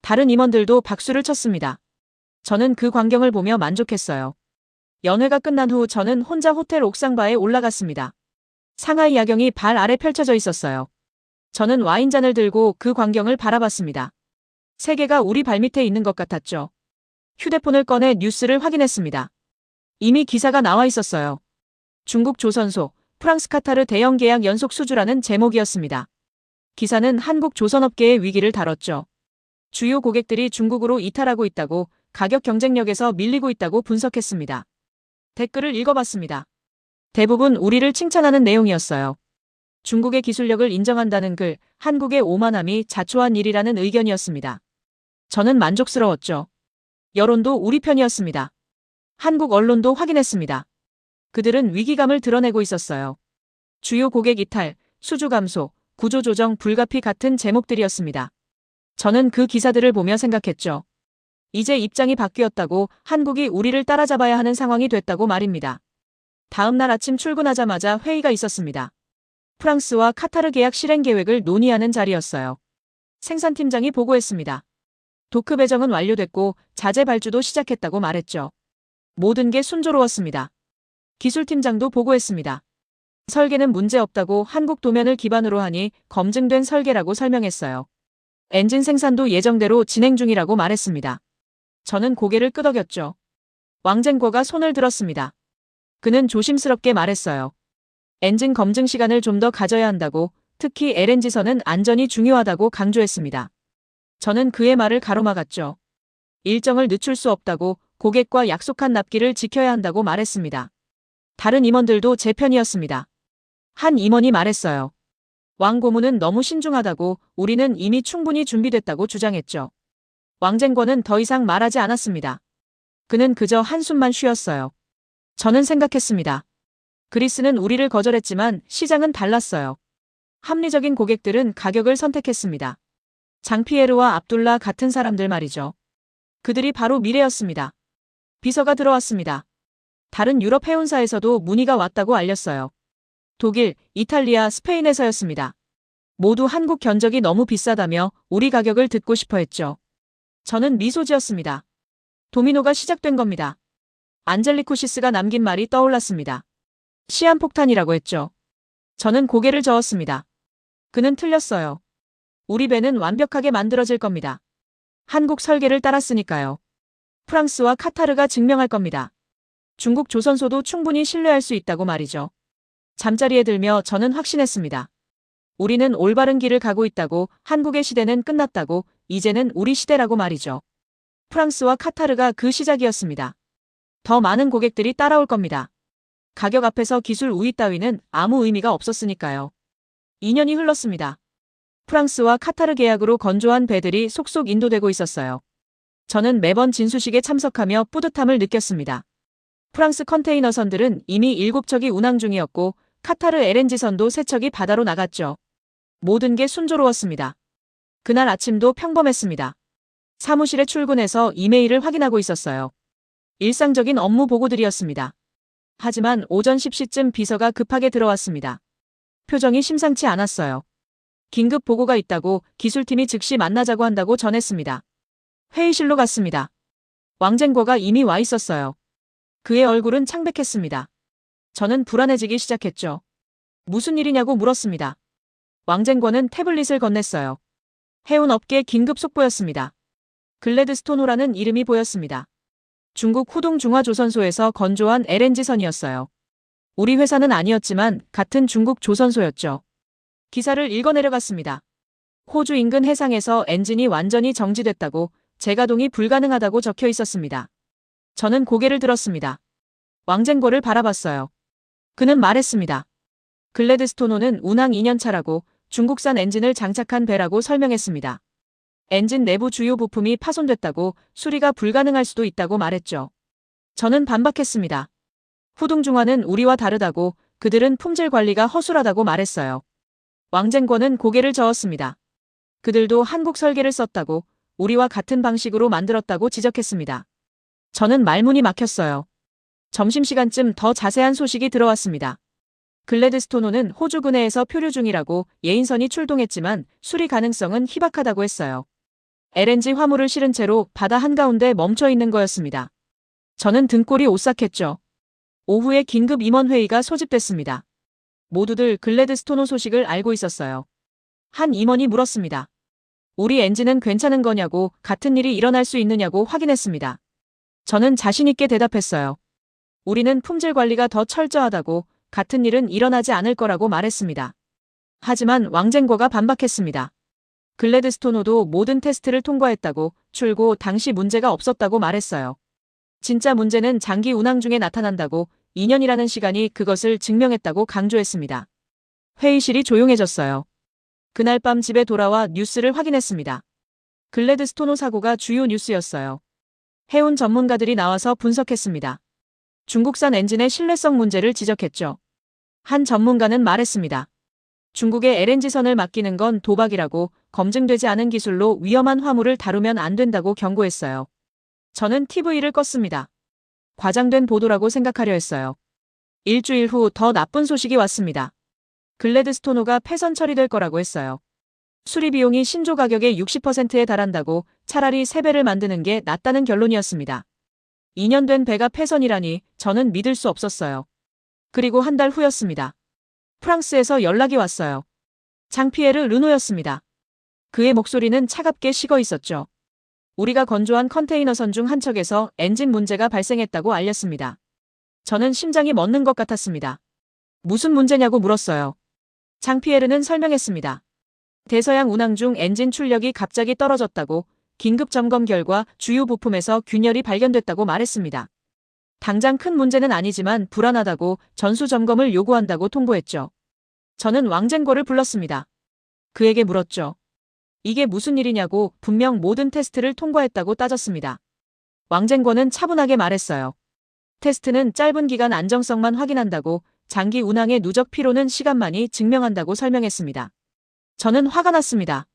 다른 임원들도 박수를 쳤습니다. 저는 그 광경을 보며 만족했어요. 연회가 끝난 후 저는 혼자 호텔 옥상바에 올라갔습니다. 상하이 야경이 발 아래 펼쳐져 있었어요. 저는 와인잔을 들고 그 광경을 바라봤습니다. 세계가 우리 발밑에 있는 것 같았죠. 휴대폰을 꺼내 뉴스를 확인했습니다. 이미 기사가 나와 있었어요. 중국 조선소, 프랑스 카타르 대형 계약 연속 수주라는 제목이었습니다. 기사는 한국 조선업계의 위기를 다뤘죠. 주요 고객들이 중국으로 이탈하고 있다고, 가격 경쟁력에서 밀리고 있다고 분석했습니다. 댓글을 읽어봤습니다. 대부분 우리를 칭찬하는 내용이었어요. 중국의 기술력을 인정한다는 글, 한국의 오만함이 자초한 일이라는 의견이었습니다. 저는 만족스러웠죠. 여론도 우리 편이었습니다. 한국 언론도 확인했습니다. 그들은 위기감을 드러내고 있었어요. 주요 고객 이탈, 수주 감소, 구조 조정 불가피 같은 제목들이었습니다. 저는 그 기사들을 보며 생각했죠. 이제 입장이 바뀌었다고, 한국이 우리를 따라잡아야 하는 상황이 됐다고 말입니다. 다음 날 아침 출근하자마자 회의가 있었습니다. 프랑스와 카타르 계약 실행 계획을 논의하는 자리였어요. 생산팀장이 보고했습니다. 도크 배정은 완료됐고 자재 발주도 시작했다고 말했죠. 모든 게 순조로웠습니다. 기술팀장도 보고했습니다. 설계는 문제없다고, 한국 도면을 기반으로 하니 검증된 설계라고 설명했어요. 엔진 생산도 예정대로 진행 중이라고 말했습니다. 저는 고개를 끄덕였죠. 왕쟁궈가 손을 들었습니다. 그는 조심스럽게 말했어요. 엔진 검증 시간을 좀 더 가져야 한다고, 특히 LNG선은 안전이 중요하다고 강조했습니다. 저는 그의 말을 가로막았죠. 일정을 늦출 수 없다고, 고객과 약속한 납기를 지켜야 한다고 말했습니다. 다른 임원들도 제 편이었습니다. 한 임원이 말했어요. 왕 고문은 너무 신중하다고, 우리는 이미 충분히 준비됐다고 주장했죠. 왕쟁궈는 더 이상 말하지 않았습니다. 그는 그저 한숨만 쉬었어요. 저는 생각했습니다. 그리스는 우리를 거절했지만 시장은 달랐어요. 합리적인 고객들은 가격을 선택했습니다. 장피에르와 압둘라 같은 사람들 말이죠. 그들이 바로 미래였습니다. 비서가 들어왔습니다. 다른 유럽 해운사에서도 문의가 왔다고 알렸어요. 독일, 이탈리아, 스페인에서였습니다. 모두 한국 견적이 너무 비싸다며 우리 가격을 듣고 싶어 했죠. 저는 미소 지었습니다. 도미노가 시작된 겁니다. 안젤리코시스가 남긴 말이 떠올랐습니다. 시한폭탄이라고 했죠. 저는 고개를 저었습니다. 그는 틀렸어요. 우리 배는 완벽하게 만들어질 겁니다. 한국 설계를 따랐으니까요. 프랑스와 카타르가 증명할 겁니다. 중국 조선소도 충분히 신뢰할 수 있다고 말이죠. 잠자리에 들며 저는 확신했습니다. 우리는 올바른 길을 가고 있다고, 한국의 시대는 끝났다고, 이제는 우리 시대라고 말이죠. 프랑스와 카타르가 그 시작이었습니다. 더 많은 고객들이 따라올 겁니다. 가격 앞에서 기술 우위 따위는 아무 의미가 없었으니까요. 2년이 흘렀습니다. 프랑스와 카타르 계약으로 건조한 배들이 속속 인도되고 있었어요. 저는 매번 진수식에 참석하며 뿌듯함을 느꼈습니다. 프랑스 컨테이너선들은 이미 7척이 운항 중이었고 카타르 LNG선도 3척이 바다로 나갔죠. 모든 게 순조로웠습니다. 그날 아침도 평범했습니다. 사무실에 출근해서 이메일을 확인하고 있었어요. 일상적인 업무 보고들이었습니다. 하지만 오전 10시쯤 비서가 급하게 들어왔습니다. 표정이 심상치 않았어요. 긴급 보고가 있다고 기술팀이 즉시 만나자고 한다고 전했습니다. 회의실로 갔습니다. 왕쟁거가 이미 와 있었어요. 그의 얼굴은 창백했습니다. 저는 불안해지기 시작했죠. 무슨 일이냐고 물었습니다. 왕쟁거는 태블릿을 건넸어요. 해운업계 긴급 속보였습니다. 글래드스토노라는 이름이 보였습니다. 중국 후둥중화조선소에서 건조한 LNG선이었어요. 우리 회사는 아니었지만 같은 중국 조선소였죠. 기사를 읽어 내려갔습니다. 호주 인근 해상에서 엔진이 완전히 정지됐다고 재가동이 불가능하다고 적혀 있었습니다. 저는 고개를 들었습니다. 왕쟁거를 바라봤어요. 그는 말했습니다. 글래드스토노는 운항 2년차라고 중국산 엔진을 장착한 배라고 설명했습니다. 엔진 내부 주요 부품이 파손됐다고 수리가 불가능할 수도 있다고 말했죠. 저는 반박했습니다. 후둥중화는 우리와 다르다고 그들은 품질 관리가 허술하다고 말했어요. 왕쟁거는 고개를 저었습니다. 그들도 한국 설계를 썼다고 우리와 같은 방식으로 만들었다고 지적했습니다. 저는 말문이 막혔어요. 점심시간쯤 더 자세한 소식이 들어왔습니다. 글래드스토노는 호주 근해에서 표류 중이라고 예인선이 출동했지만 수리 가능성은 희박하다고 했어요. LNG 화물을 실은 채로 바다 한가운데 멈춰 있는 거였습니다. 저는 등골이 오싹했죠. 오후에 긴급 임원회의가 소집됐습니다. 모두들 글래드스토노 소식을 알고 있었어요. 한 임원이 물었습니다. 우리 엔진은 괜찮은 거냐고 같은 일이 일어날 수 있느냐고 확인했습니다. 저는 자신 있게 대답했어요. 우리는 품질 관리가 더 철저하다고 같은 일은 일어나지 않을 거라고 말했습니다. 하지만 왕쟁거가 반박했습니다. 글래드스토노도 모든 테스트를 통과했다고 출고 당시 문제가 없었다고 말했어요. 진짜 문제는 장기 운항 중에 나타난다고 2년이라는 시간이 그것을 증명했다고 강조했습니다. 회의실이 조용해졌어요. 그날 밤 집에 돌아와 뉴스를 확인했습니다. 글래드스토노 사고가 주요 뉴스였어요. 해운 전문가들이 나와서 분석했습니다. 중국산 엔진의 신뢰성 문제를 지적했죠. 한 전문가는 말했습니다. 중국의 LNG선을 맡기는 건 도박이라고 검증되지 않은 기술로 위험한 화물을 다루면 안 된다고 경고했어요. 저는 TV를 껐습니다. 과장된 보도라고 생각하려 했어요. 일주일 후 더 나쁜 소식이 왔습니다. 글래드스토노가 폐선 처리될 거라고 했어요. 수리 비용이 신조 가격의 60%에 달한다고 차라리 3배를 만드는 게 낫다는 결론이었습니다. 2년 된 배가 폐선이라니 저는 믿을 수 없었어요. 그리고 한 달 후였습니다. 프랑스에서 연락이 왔어요. 장피에르 르노였습니다. 그의 목소리는 차갑게 식어 있었죠. 우리가 건조한 컨테이너선 중 한 척에서 엔진 문제가 발생했다고 알렸습니다. 저는 심장이 멎는 것 같았습니다. 무슨 문제냐고 물었어요. 장피에르는 설명했습니다. 대서양 운항 중 엔진 출력이 갑자기 떨어졌다고 긴급 점검 결과 주요 부품에서 균열이 발견됐다고 말했습니다. 당장 큰 문제는 아니지만 불안하다고 전수 점검을 요구한다고 통보했죠. 저는 왕쟁거를 불렀습니다. 그에게 물었죠. 이게 무슨 일이냐고 분명 모든 테스트를 통과했다고 따졌습니다. 왕쟁거는 차분하게 말했어요. 테스트는 짧은 기간 안정성만 확인한다고 장기 운항의 누적 피로는 시간만이 증명한다고 설명했습니다. 저는 화가 났습니다.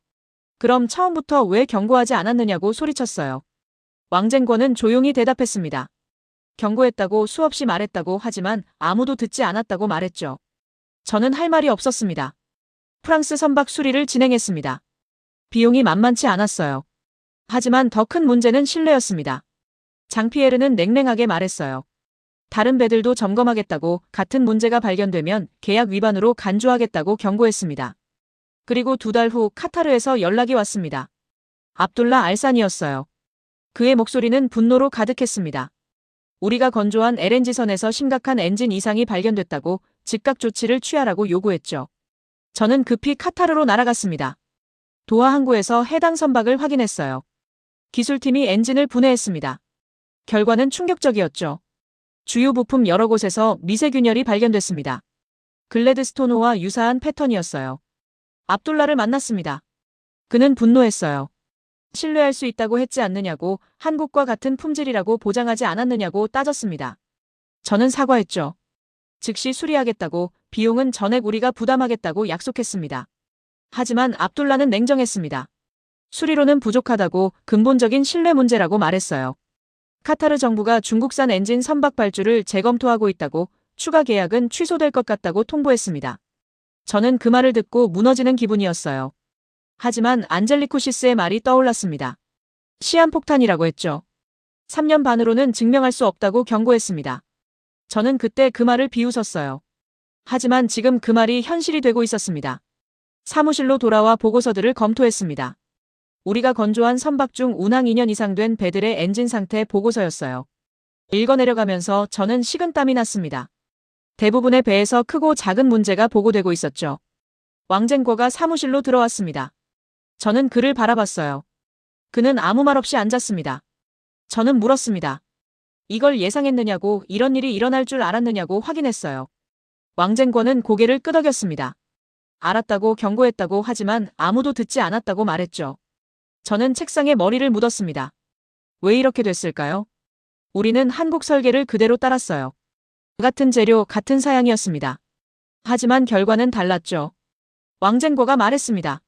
그럼 처음부터 왜 경고하지 않았느냐고 소리쳤어요. 왕쟁거는 조용히 대답했습니다. 경고했다고 수없이 말했다고 하지만 아무도 듣지 않았다고 말했죠. 저는 할 말이 없었습니다. 프랑스 선박 수리를 진행했습니다. 비용이 만만치 않았어요. 하지만 더 큰 문제는 신뢰였습니다. 장피에르는 냉랭하게 말했어요. 다른 배들도 점검하겠다고 같은 문제가 발견되면 계약 위반으로 간주하겠다고 경고했습니다. 그리고 2달 후 카타르에서 연락이 왔습니다. 압둘라 알산이었어요. 그의 목소리는 분노로 가득했습니다. 우리가 건조한 LNG선에서 심각한 엔진 이상이 발견됐다고 즉각 조치를 취하라고 요구했죠. 저는 급히 카타르로 날아갔습니다. 도하 항구에서 해당 선박을 확인했어요. 기술팀이 엔진을 분해했습니다. 결과는 충격적이었죠. 주요 부품 여러 곳에서 미세균열이 발견됐습니다. 글래드스토노와 유사한 패턴이었어요. 압둘라를 만났습니다. 그는 분노했어요. 신뢰할 수 있다고 했지 않느냐고, 한국과 같은 품질이라고 보장하지 않았느냐고 따졌습니다. 저는 사과했죠. 즉시 수리하겠다고, 비용은 전액 우리가 부담하겠다고 약속했습니다. 하지만 압둘라는 냉정했습니다. 수리로는 부족하다고, 근본적인 신뢰 문제라고 말했어요. 카타르 정부가 중국산 엔진 선박 발주를 재검토하고 있다고, 추가 계약은 취소될 것 같다고 통보했습니다. 저는 그 말을 듣고 무너지는 기분이었어요. 하지만 안젤리쿠시스의 말이 떠올랐습니다. 시한폭탄이라고 했죠. 3년 반으로는 증명할 수 없다고 경고했습니다. 저는 그때 그 말을 비웃었어요. 하지만 지금 그 말이 현실이 되고 있었습니다. 사무실로 돌아와 보고서들을 검토했습니다. 우리가 건조한 선박 중 운항 2년 이상 된 배들의 엔진 상태 보고서였어요. 읽어내려가면서 저는 식은땀이 났습니다. 대부분의 배에서 크고 작은 문제가 보고되고 있었죠. 왕쟁궈가 사무실로 들어왔습니다. 저는 그를 바라봤어요. 그는 아무 말 없이 앉았습니다. 저는 물었습니다. 이걸 예상했느냐고, 이런 일이 일어날 줄 알았느냐고 확인했어요. 왕쟁궈는 고개를 끄덕였습니다. 알았다고 경고했다고 하지만 아무도 듣지 않았다고 말했죠. 저는 책상에 머리를 묻었습니다. 왜 이렇게 됐을까요? 우리는 한국 설계를 그대로 따랐어요. 같은 재료, 같은 사양이었습니다. 하지만 결과는 달랐죠. 왕쟁궈가 말했습니다.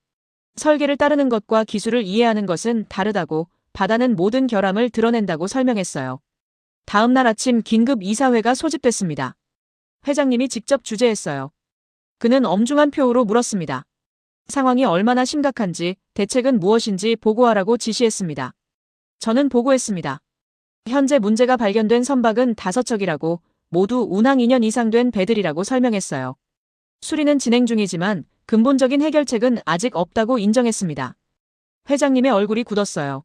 설계를 따르는 것과 기술을 이해하는 것은 다르다고, 바다는 모든 결함을 드러낸다고 설명했어요. 다음 날 아침 긴급 이사회가 소집됐습니다. 회장님이 직접 주재했어요. 그는 엄중한 표우로 물었습니다. 상황이 얼마나 심각한지, 대책은 무엇인지 보고하라고 지시했습니다. 저는 보고했습니다. 현재 문제가 발견된 선박은 5척이라고, 모두 운항 2년 이상 된 배들이라고 설명했어요. 수리는 진행 중이지만 근본적인 해결책은 아직 없다고 인정했습니다. 회장님의 얼굴이 굳었어요.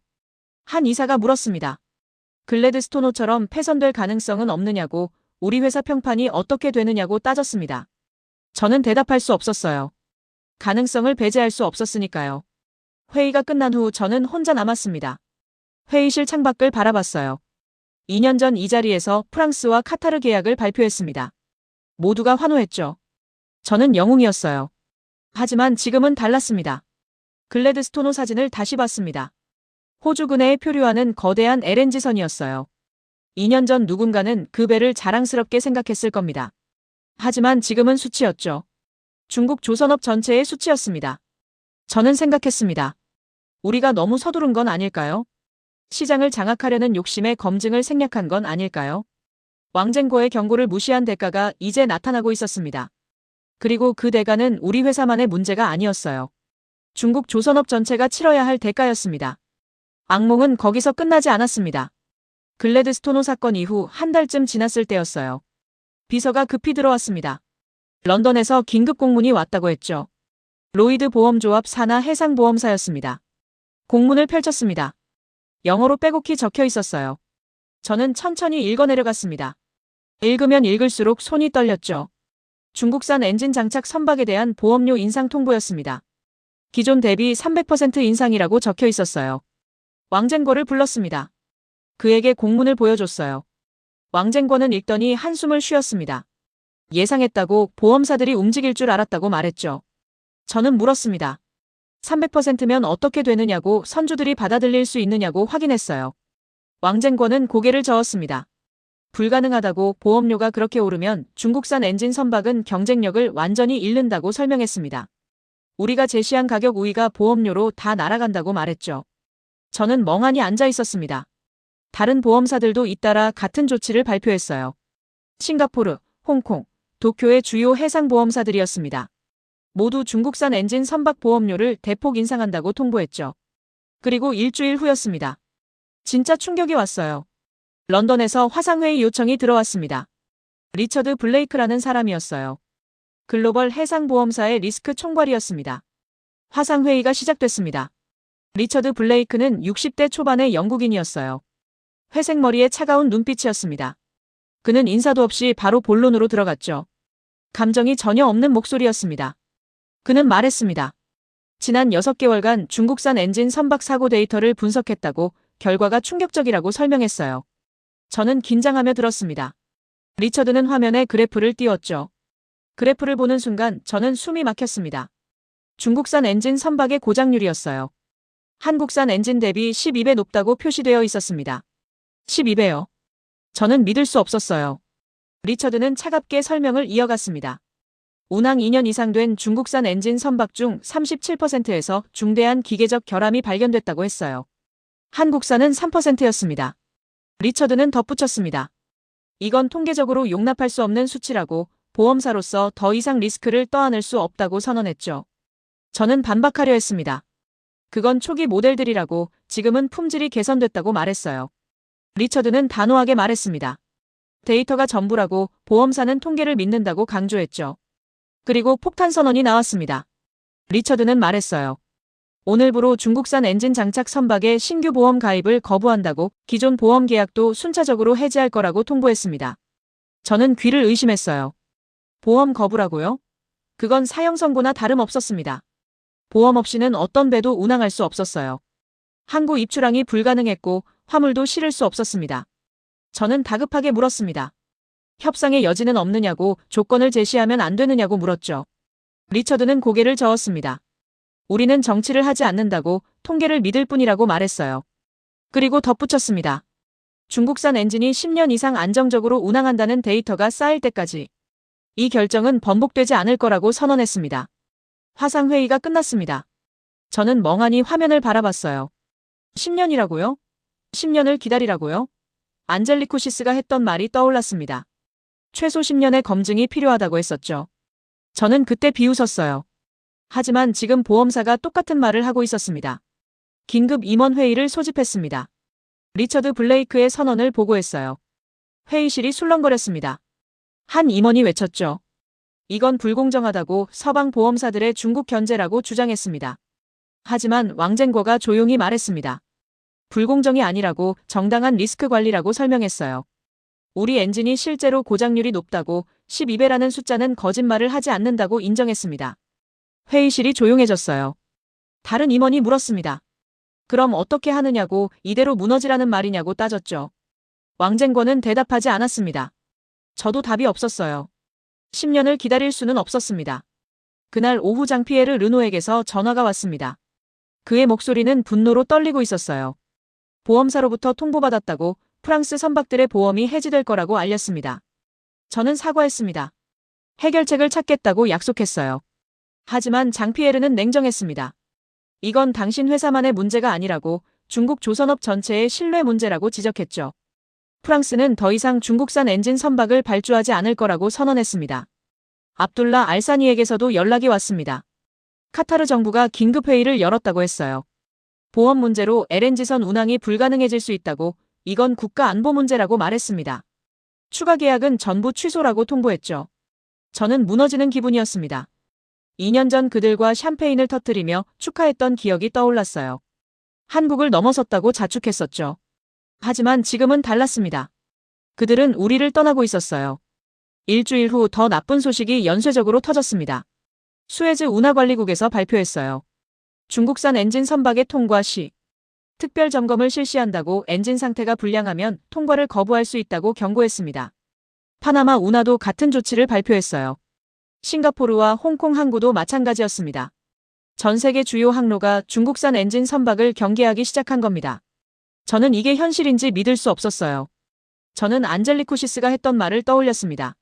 한 이사가 물었습니다. 글래드스토노처럼 폐선될 가능성은 없느냐고, 우리 회사 평판이 어떻게 되느냐고 따졌습니다. 저는 대답할 수 없었어요. 가능성을 배제할 수 없었으니까요. 회의가 끝난 후 저는 혼자 남았습니다. 회의실 창밖을 바라봤어요. 2년 전 이 자리에서 프랑스와 카타르 계약을 발표했습니다. 모두가 환호했죠. 저는 영웅이었어요. 하지만 지금은 달랐습니다. 글래드스토노 사진을 다시 봤습니다. 호주 근해에 표류하는 거대한 LNG선이었어요. 2년 전 누군가는 그 배를 자랑스럽게 생각했을 겁니다. 하지만 지금은 수치였죠. 중국 조선업 전체의 수치였습니다. 저는 생각했습니다. 우리가 너무 서두른 건 아닐까요? 시장을 장악하려는 욕심에 검증을 생략한 건 아닐까요? 왕쟁궈의 경고를 무시한 대가가 이제 나타나고 있었습니다. 그리고 그 대가는 우리 회사만의 문제가 아니었어요. 중국 조선업 전체가 치러야 할 대가였습니다. 악몽은 거기서 끝나지 않았습니다. 글래드스토노 사건 이후 한 달쯤 지났을 때였어요. 비서가 급히 들어왔습니다. 런던에서 긴급 공문이 왔다고 했죠. 로이드 보험조합 산하 해상보험사였습니다. 공문을 펼쳤습니다. 영어로 빼곡히 적혀 있었어요. 저는 천천히 읽어내려갔습니다. 읽으면 읽을수록 손이 떨렸죠. 중국산 엔진 장착 선박에 대한 보험료 인상 통보였습니다. 기존 대비 300% 인상이라고 적혀 있었어요. 왕쟁궈를 불렀습니다. 그에게 공문을 보여줬어요. 왕쟁궈는 읽더니 한숨을 쉬었습니다. 예상했다고, 보험사들이 움직일 줄 알았다고 말했죠. 저는 물었습니다. 300%면 어떻게 되느냐고, 선주들이 받아들일 수 있느냐고 확인했어요. 왕쟁궈는 고개를 저었습니다. 불가능하다고, 보험료가 그렇게 오르면 중국산 엔진 선박은 경쟁력을 완전히 잃는다고 설명했습니다. 우리가 제시한 가격 우위가 보험료로 다 날아간다고 말했죠. 저는 멍하니 앉아 있었습니다. 다른 보험사들도 잇따라 같은 조치를 발표했어요. 싱가포르, 홍콩, 도쿄의 주요 해상보험사들이었습니다. 모두 중국산 엔진 선박 보험료를 대폭 인상한다고 통보했죠. 그리고 일주일 후였습니다. 진짜 충격이 왔어요. 런던에서 화상회의 요청이 들어왔습니다. 리처드 블레이크라는 사람이었어요. 글로벌 해상보험사의 리스크 총괄이었습니다. 화상회의가 시작됐습니다. 리처드 블레이크는 60대 초반의 영국인이었어요. 회색 머리에 차가운 눈빛이었습니다. 그는 인사도 없이 바로 본론으로 들어갔죠. 감정이 전혀 없는 목소리였습니다. 그는 말했습니다. 지난 6개월간 중국산 엔진 선박 사고 데이터를 분석했다고, 결과가 충격적이라고 설명했어요. 저는 긴장하며 들었습니다. 리처드는 화면에 그래프를 띄웠죠. 그래프를 보는 순간 저는 숨이 막혔습니다. 중국산 엔진 선박의 고장률이었어요. 한국산 엔진 대비 12배 높다고 표시되어 있었습니다. 12배요. 저는 믿을 수 없었어요. 리처드는 차갑게 설명을 이어갔습니다. 운항 2년 이상 된 중국산 엔진 선박 중 37%에서 중대한 기계적 결함이 발견됐다고 했어요. 한국산은 3%였습니다. 리처드는 덧붙였습니다. 이건 통계적으로 용납할 수 없는 수치라고 보험사로서 더 이상 리스크를 떠안을 수 없다고 선언했죠. 저는 반박하려 했습니다. 그건 초기 모델들이라고 지금은 품질이 개선됐다고 말했어요. 리처드는 단호하게 말했습니다. 데이터가 전부라고 보험사는 통계를 믿는다고 강조했죠. 그리고 폭탄 선언이 나왔습니다. 리처드는 말했어요. 오늘부로 중국산 엔진 장착 선박의 신규 보험 가입을 거부한다고 기존 보험 계약도 순차적으로 해지할 거라고 통보했습니다. 저는 귀를 의심했어요. 보험 거부라고요? 그건 사형 선고나 다름없었습니다. 보험 없이는 어떤 배도 운항할 수 없었어요. 항구 입출항이 불가능했고 화물도 실을 수 없었습니다. 저는 다급하게 물었습니다. 협상의 여지는 없느냐고, 조건을 제시하면 안 되느냐고 물었죠. 리처드는 고개를 저었습니다. 우리는 정치를 하지 않는다고, 통계를 믿을 뿐이라고 말했어요. 그리고 덧붙였습니다. 중국산 엔진이 10년 이상 안정적으로 운항한다는 데이터가 쌓일 때까지 이 결정은 번복되지 않을 거라고 선언했습니다. 화상회의가 끝났습니다. 저는 멍하니 화면을 바라봤어요. 10년이라고요? 10년을 기다리라고요? 안젤리코시스가 했던 말이 떠올랐습니다. 최소 10년의 검증이 필요하다고 했었죠. 저는 그때 비웃었어요. 하지만 지금 보험사가 똑같은 말을 하고 있었습니다. 긴급 임원회의를 소집했습니다. 리처드 블레이크의 선언을 보고했어요. 회의실이 술렁거렸습니다. 한 임원이 외쳤죠. 이건 불공정하다고 서방 보험사들의 중국 견제라고 주장했습니다. 하지만 왕쟁거가 조용히 말했습니다. 불공정이 아니라고, 정당한 리스크 관리라고 설명했어요. 우리 엔진이 실제로 고장률이 높다고, 12배라는 숫자는 거짓말을 하지 않는다고 인정했습니다. 회의실이 조용해졌어요. 다른 임원이 물었습니다. 그럼 어떻게 하느냐고, 이대로 무너지라는 말이냐고 따졌죠. 왕쟁거는 대답하지 않았습니다. 저도 답이 없었어요. 10년을 기다릴 수는 없었습니다. 그날 오후 장피에르 르노에게서 전화가 왔습니다. 그의 목소리는 분노로 떨리고 있었어요. 보험사로부터 통보받았다고 프랑스 선박들의 보험이 해지될 거라고 알렸습니다. 저는 사과했습니다. 해결책을 찾겠다고 약속했어요. 하지만 장피에르는 냉정했습니다. 이건 당신 회사만의 문제가 아니라고, 중국 조선업 전체의 신뢰 문제라고 지적했죠. 프랑스는 더 이상 중국산 엔진 선박을 발주하지 않을 거라고 선언했습니다. 압둘라 알사니에게서도 연락이 왔습니다. 카타르 정부가 긴급회의를 열었다고 했어요. 보험 문제로 LNG선 운항이 불가능해질 수 있다고, 이건 국가 안보 문제라고 말했습니다. 추가 계약은 전부 취소라고 통보했죠. 저는 무너지는 기분이었습니다. 2년 전 그들과 샴페인을 터뜨리며 축하했던 기억이 떠올랐어요. 한국을 넘어섰다고 자축했었죠. 하지만 지금은 달랐습니다. 그들은 우리를 떠나고 있었어요. 일주일 후 더 나쁜 소식이 연쇄적으로 터졌습니다. 수에즈 운하관리국에서 발표했어요. 중국산 엔진 선박의 통과 시 특별 점검을 실시한다고, 엔진 상태가 불량하면 통과를 거부할 수 있다고 경고했습니다. 파나마 운하도 같은 조치를 발표했어요. 싱가포르와 홍콩 항구도 마찬가지였습니다. 전 세계 주요 항로가 중국산 엔진 선박을 경계하기 시작한 겁니다. 저는 이게 현실인지 믿을 수 없었어요. 저는 안젤리코시스가 했던 말을 떠올렸습니다.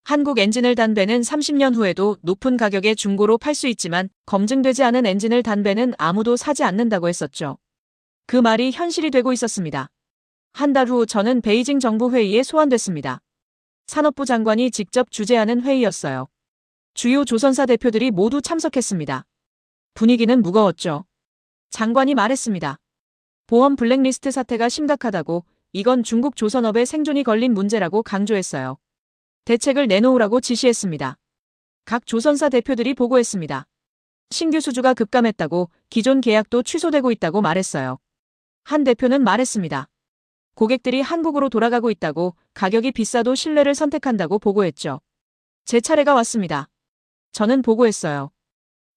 한국 엔진을 단 배는 30년 후에도 높은 가격에 중고로 팔 수 있지만 검증되지 않은 엔진을 단 배는 아무도 사지 않는다고 했었죠. 그 말이 현실이 되고 있었습니다. 한 달 후 저는 베이징 정부 회의에 소환됐습니다. 산업부 장관이 직접 주재하는 회의였어요. 주요 조선사 대표들이 모두 참석했습니다. 분위기는 무거웠죠. 장관이 말했습니다. 보험 블랙리스트 사태가 심각하다고, 이건 중국 조선업의 생존이 걸린 문제라고 강조했어요. 대책을 내놓으라고 지시했습니다. 각 조선사 대표들이 보고했습니다. 신규 수주가 급감했다고, 기존 계약도 취소되고 있다고 말했어요. 한 대표는 말했습니다. 고객들이 한국으로 돌아가고 있다고, 가격이 비싸도 신뢰를 선택한다고 보고했죠. 제 차례가 왔습니다. 저는 보고했어요.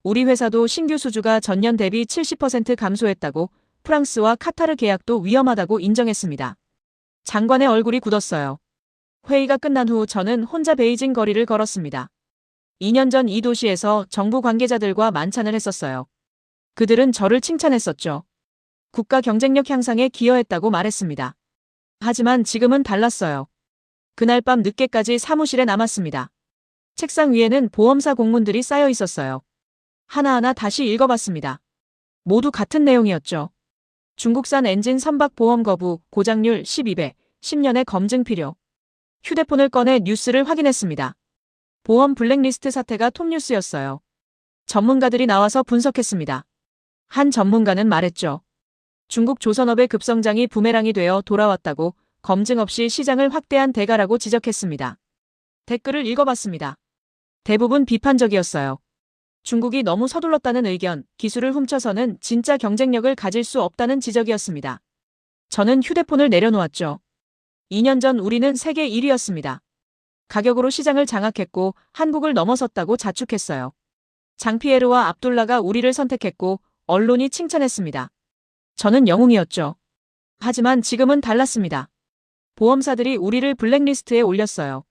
우리 회사도 신규 수주가 전년 대비 70% 감소했다고, 프랑스와 카타르 계약도 위험하다고 인정했습니다. 장관의 얼굴이 굳었어요. 회의가 끝난 후 저는 혼자 베이징 거리를 걸었습니다. 2년 전 이 도시에서 정부 관계자들과 만찬을 했었어요. 그들은 저를 칭찬했었죠. 국가 경쟁력 향상에 기여했다고 말했습니다. 하지만 지금은 달랐어요. 그날 밤 늦게까지 사무실에 남았습니다. 책상 위에는 보험사 공문들이 쌓여 있었어요. 하나하나 다시 읽어봤습니다. 모두 같은 내용이었죠. 중국산 엔진 선박 보험 거부, 고장률 12배, 10년의 검증 필요. 휴대폰을 꺼내 뉴스를 확인했습니다. 보험 블랙리스트 사태가 톱뉴스였어요. 전문가들이 나와서 분석했습니다. 한 전문가는 말했죠. 중국 조선업의 급성장이 부메랑이 되어 돌아왔다고, 검증 없이 시장을 확대한 대가라고 지적했습니다. 댓글을 읽어봤습니다. 대부분 비판적이었어요. 중국이 너무 서둘렀다는 의견, 기술을 훔쳐서는 진짜 경쟁력을 가질 수 없다는 지적이었습니다. 저는 휴대폰을 내려놓았죠. 2년 전 우리는 세계 1위였습니다. 가격으로 시장을 장악했고 한국을 넘어섰다고 자축했어요. 장피에르와 압둘라가 우리를 선택했고 언론이 칭찬했습니다. 저는 영웅이었죠. 하지만 지금은 달랐습니다. 보험사들이 우리를 블랙리스트에 올렸어요.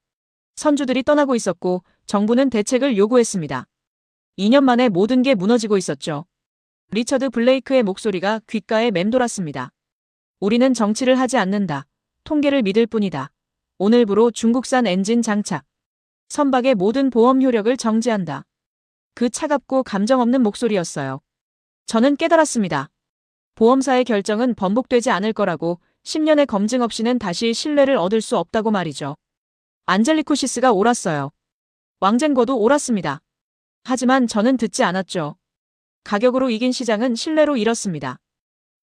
선주들이 떠나고 있었고 정부는 대책을 요구했습니다. 2년 만에 모든 게 무너지고 있었죠. 리처드 블레이크의 목소리가 귓가에 맴돌았습니다. 우리는 정치를 하지 않는다. 통계를 믿을 뿐이다. 오늘부로 중국산 엔진 장착. 선박의 모든 보험 효력을 정지한다. 그 차갑고 감정 없는 목소리였어요. 저는 깨달았습니다. 보험사의 결정은 번복되지 않을 거라고, 10년의 검증 없이는 다시 신뢰를 얻을 수 없다고 말이죠. 안젤리쿠시스가 옳았어요. 왕젠거도 옳았습니다. 하지만 저는 듣지 않았죠. 가격으로 이긴 시장은 신뢰로 잃었습니다.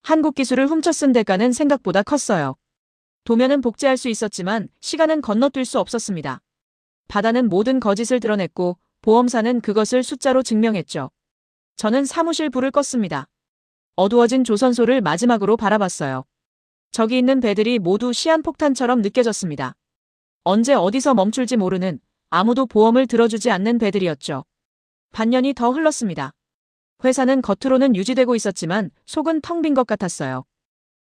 한국 기술을 훔쳐 쓴 대가는 생각보다 컸어요. 도면은 복제할 수 있었지만 시간은 건너뛸 수 없었습니다. 바다는 모든 거짓을 드러냈고 보험사는 그것을 숫자로 증명했죠. 저는 사무실 불을 껐습니다. 어두워진 조선소를 마지막으로 바라봤어요. 저기 있는 배들이 모두 시한폭탄처럼 느껴졌습니다. 언제 어디서 멈출지 모르는, 아무도 보험을 들어주지 않는 배들이었죠. 반년이 더 흘렀습니다. 회사는 겉으로는 유지되고 있었지만 속은 텅 빈 것 같았어요.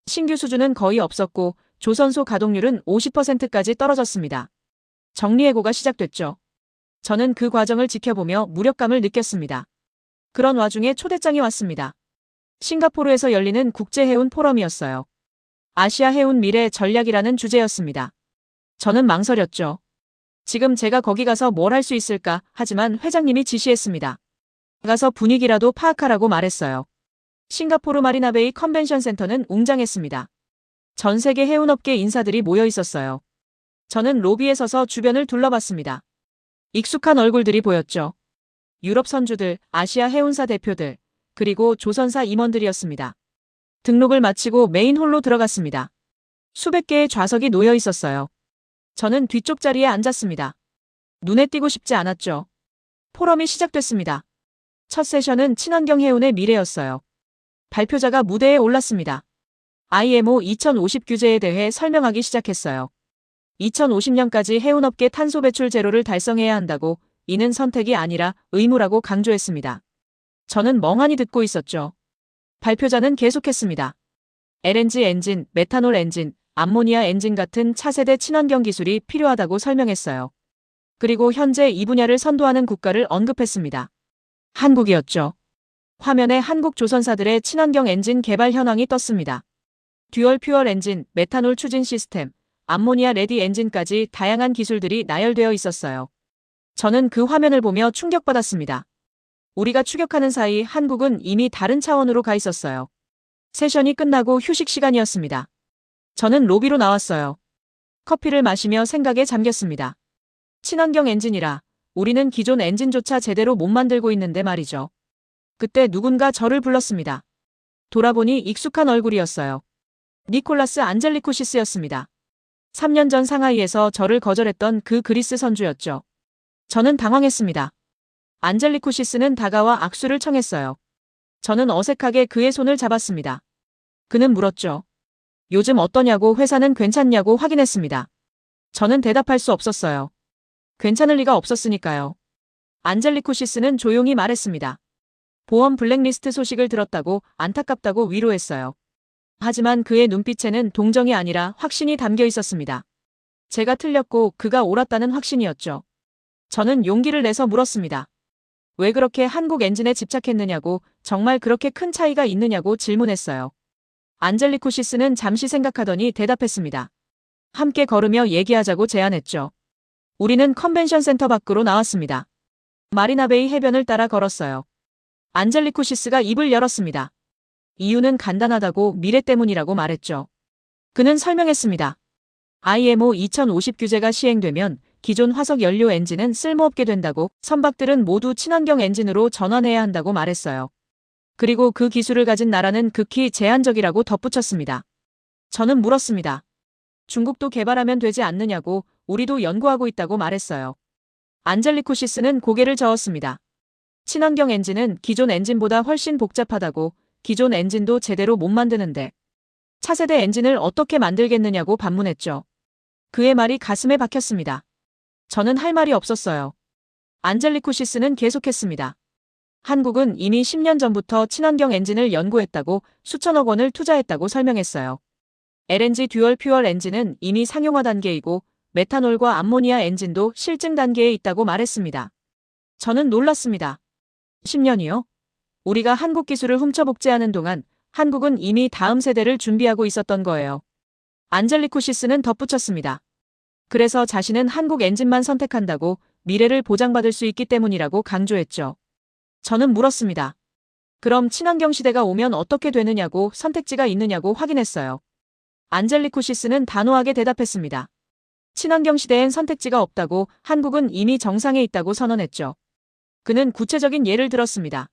신규 수주는 거의 없었고 조선소 가동률은 50%까지 떨어졌습니다. 정리해고가 시작됐죠. 저는 그 과정을 지켜보며 무력감을 느꼈습니다. 그런 와중에 초대장이 왔습니다. 싱가포르에서 열리는 국제해운 포럼이었어요. 아시아 해운 미래 전략이라는 주제였습니다. 저는 망설였죠. 지금 제가 거기 가서 뭘 할 수 있을까? 하지만 회장님이 지시했습니다. 가서 분위기라도 파악하라고 말했어요. 싱가포르 마리나베이 컨벤션 센터는 웅장했습니다. 전 세계 해운업계 인사들이 모여 있었어요. 저는 로비에 서서 주변을 둘러봤습니다. 익숙한 얼굴들이 보였죠. 유럽 선주들, 아시아 해운사 대표들, 그리고 조선사 임원들이었습니다. 등록을 마치고 메인 홀로 들어갔습니다. 수백 개의 좌석이 놓여 있었어요. 저는 뒤쪽 자리에 앉았습니다. 눈에 띄고 싶지 않았죠. 포럼이 시작됐습니다. 첫 세션은 친환경 해운의 미래였어요. 발표자가 무대에 올랐습니다. IMO 2050 규제에 대해 설명하기 시작했어요. 2050년까지 해운업계 탄소 배출 제로를 달성해야 한다고, 이는 선택이 아니라 의무라고 강조했습니다. 저는 멍하니 듣고 있었죠. 발표자는 계속했습니다. LNG 엔진, 메탄올 엔진, 암모니아 엔진 같은 차세대 친환경 기술이 필요하다고 설명했어요. 그리고 현재 이 분야를 선도하는 국가를 언급했습니다. 한국이었죠. 화면에 한국 조선사들의 친환경 엔진 개발 현황이 떴습니다. 듀얼 퓨얼 엔진, 메탄올 추진 시스템, 암모니아 레디 엔진까지 다양한 기술들이 나열되어 있었어요. 저는 그 화면을 보며 충격받았습니다. 우리가 추격하는 사이 한국은 이미 다른 차원으로 가 있었어요. 세션이 끝나고 휴식 시간이었습니다. 저는 로비로 나왔어요. 커피를 마시며 생각에 잠겼습니다. 친환경 엔진이라, 우리는 기존 엔진조차 제대로 못 만들고 있는데 말이죠. 그때 누군가 저를 불렀습니다. 돌아보니 익숙한 얼굴이었어요. 니콜라스 안젤리쿠시스였습니다. 3년 전 상하이에서 저를 거절했던 그 그리스 선주였죠. 저는 당황했습니다. 안젤리쿠시스는 다가와 악수를 청했어요. 저는 어색하게 그의 손을 잡았습니다. 그는 물었죠. 요즘 어떠냐고, 회사는 괜찮냐고 확인했습니다. 저는 대답할 수 없었어요. 괜찮을 리가 없었으니까요. 안젤리쿠시스는 조용히 말했습니다. 보험 블랙리스트 소식을 들었다고, 안타깝다고 위로했어요. 하지만 그의 눈빛에는 동정이 아니라 확신이 담겨 있었습니다. 제가 틀렸고 그가 옳았다는 확신이었죠. 저는 용기를 내서 물었습니다. 왜 그렇게 한국 엔진에 집착했느냐고, 정말 그렇게 큰 차이가 있느냐고 질문했어요. 안젤리코시스는 잠시 생각하더니 대답했습니다. 함께 걸으며 얘기하자고 제안했죠. 우리는 컨벤션 센터 밖으로 나왔습니다. 마리나베이 해변을 따라 걸었어요. 안젤리코시스가 입을 열었습니다. 이유는 간단하다고 미래 때문이라고 말했죠. 그는 설명했습니다. IMO 2050 규제가 시행되면 기존 화석 연료 엔진은 쓸모없게 된다고, 선박들은 모두 친환경 엔진으로 전환해야 한다고 말했어요. 그리고 그 기술을 가진 나라는 극히 제한적이라고 덧붙였습니다. 저는 물었습니다. 중국도 개발하면 되지 않느냐고, 우리도 연구하고 있다고 말했어요. 안젤리코시스는 고개를 저었습니다. 친환경 엔진은 기존 엔진보다 훨씬 복잡하다고, 기존 엔진도 제대로 못 만드는데 차세대 엔진을 어떻게 만들겠느냐고 반문했죠. 그의 말이 가슴에 박혔습니다. 저는 할 말이 없었어요. 안젤리코시스는 계속했습니다. 한국은 이미 10년 전부터 친환경 엔진을 연구했다고, 수천억 원을 투자했다고 설명했어요. LNG 듀얼 퓨얼 엔진은 이미 상용화 단계이고 메탄올과 암모니아 엔진도 실증 단계에 있다고 말했습니다. 저는 놀랐습니다. 10년이요? 우리가 한국 기술을 훔쳐 복제하는 동안 한국은 이미 다음 세대를 준비하고 있었던 거예요. 안젤리코시스는 덧붙였습니다. 그래서 자신은 한국 엔진만 선택한다고, 미래를 보장받을 수 있기 때문이라고 강조했죠. 저는 물었습니다. 그럼 친환경 시대가 오면 어떻게 되느냐고, 선택지가 있느냐고 확인했어요. 안젤리코시스는 단호하게 대답했습니다. 친환경 시대엔 선택지가 없다고, 한국은 이미 정상에 있다고 선언했죠. 그는 구체적인 예를 들었습니다.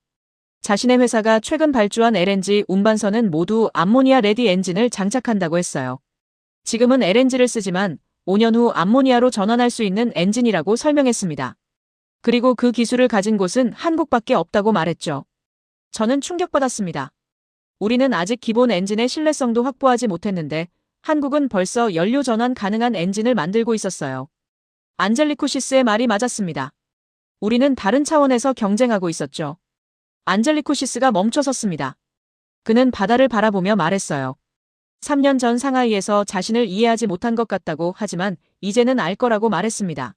자신의 회사가 최근 발주한 LNG 운반선은 모두 암모니아 레디 엔진을 장착한다고 했어요. 지금은 LNG를 쓰지만 5년 후 암모니아로 전환할 수 있는 엔진이라고 설명했습니다. 그리고 그 기술을 가진 곳은 한국밖에 없다고 말했죠. 저는 충격받았습니다. 우리는 아직 기본 엔진의 신뢰성도 확보하지 못했는데 한국은 벌써 연료 전환 가능한 엔진을 만들고 있었어요. 안젤리코시스의 말이 맞았습니다. 우리는 다른 차원에서 경쟁하고 있었죠. 안젤리코시스가 멈춰섰습니다. 그는 바다를 바라보며 말했어요. 3년 전 상하이에서 자신을 이해하지 못한 것 같다고, 하지만 이제는 알 거라고 말했습니다.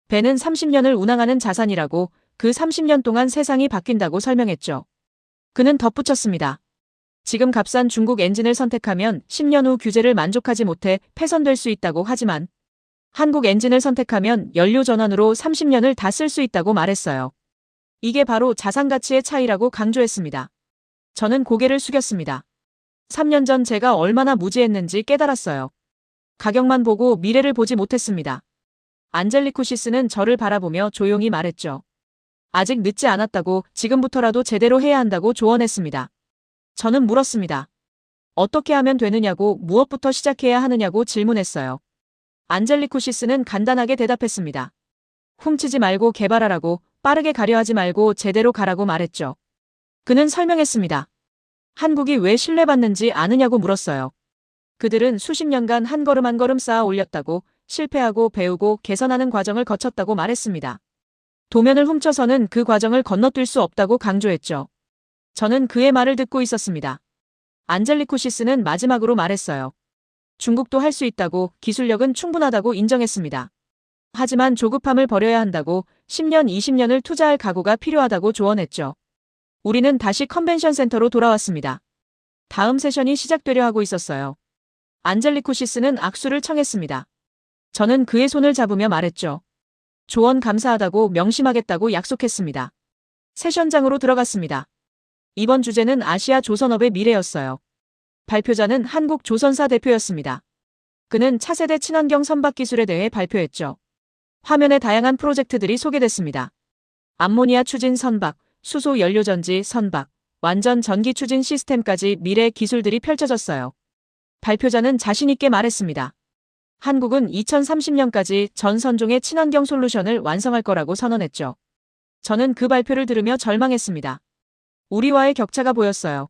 배는 30년을 운항하는 자산이라고, 그 30년 동안 세상이 바뀐다고 설명했죠. 그는 덧붙였습니다. 지금 값싼 중국 엔진을 선택하면 10년 후 규제를 만족하지 못해 폐선될 수 있다고, 하지만 한국 엔진을 선택하면 연료 전환으로 30년을 다 쓸 수 있다고 말했어요. 이게 바로 자산 가치의 차이라고 강조했습니다. 저는 고개를 숙였습니다. 3년 전 제가 얼마나 무지했는지 깨달았어요. 가격만 보고 미래를 보지 못했습니다. 안젤리코시스는 저를 바라보며 조용히 말했죠. 아직 늦지 않았다고, 지금부터라도 제대로 해야 한다고 조언했습니다. 저는 물었습니다. 어떻게 하면 되느냐고, 무엇부터 시작해야 하느냐고 질문했어요. 안젤리코시스는 간단하게 대답했습니다. 훔치지 말고 개발하라고, 빠르게 가려 하지 말고 제대로 가라고 말했죠. 그는 설명했습니다. 한국이 왜 신뢰받는지 아느냐고 물었어요. 그들은 수십 년간 한 걸음 한 걸음 쌓아 올렸다고, 실패하고 배우고 개선하는 과정을 거쳤다고 말했습니다. 도면을 훔쳐서는 그 과정을 건너뛸 수 없다고 강조했죠. 저는 그의 말을 듣고 있었습니다. 안젤리코시스는 마지막으로 말했어요. 중국도 할 수 있다고, 기술력은 충분하다고 인정했습니다. 하지만 조급함을 버려야 한다고, 10년, 20년을 투자할 각오가 필요하다고 조언했죠. 우리는 다시 컨벤션 센터로 돌아왔습니다. 다음 세션이 시작되려 하고 있었어요. 안젤리코시스는 악수를 청했습니다. 저는 그의 손을 잡으며 말했죠. 조언 감사하다고, 명심하겠다고 약속했습니다. 세션장으로 들어갔습니다. 이번 주제는 아시아 조선업의 미래였어요. 발표자는 한국 조선사 대표였습니다. 그는 차세대 친환경 선박 기술에 대해 발표했죠. 화면에 다양한 프로젝트들이 소개됐습니다. 암모니아 추진 선박, 수소 연료전지 선박, 완전 전기 추진 시스템까지 미래 기술들이 펼쳐졌어요. 발표자는 자신있게 말했습니다. 한국은 2030년까지 전 선종의 친환경 솔루션을 완성할 거라고 선언했죠. 저는 그 발표를 들으며 절망했습니다. 우리와의 격차가 보였어요.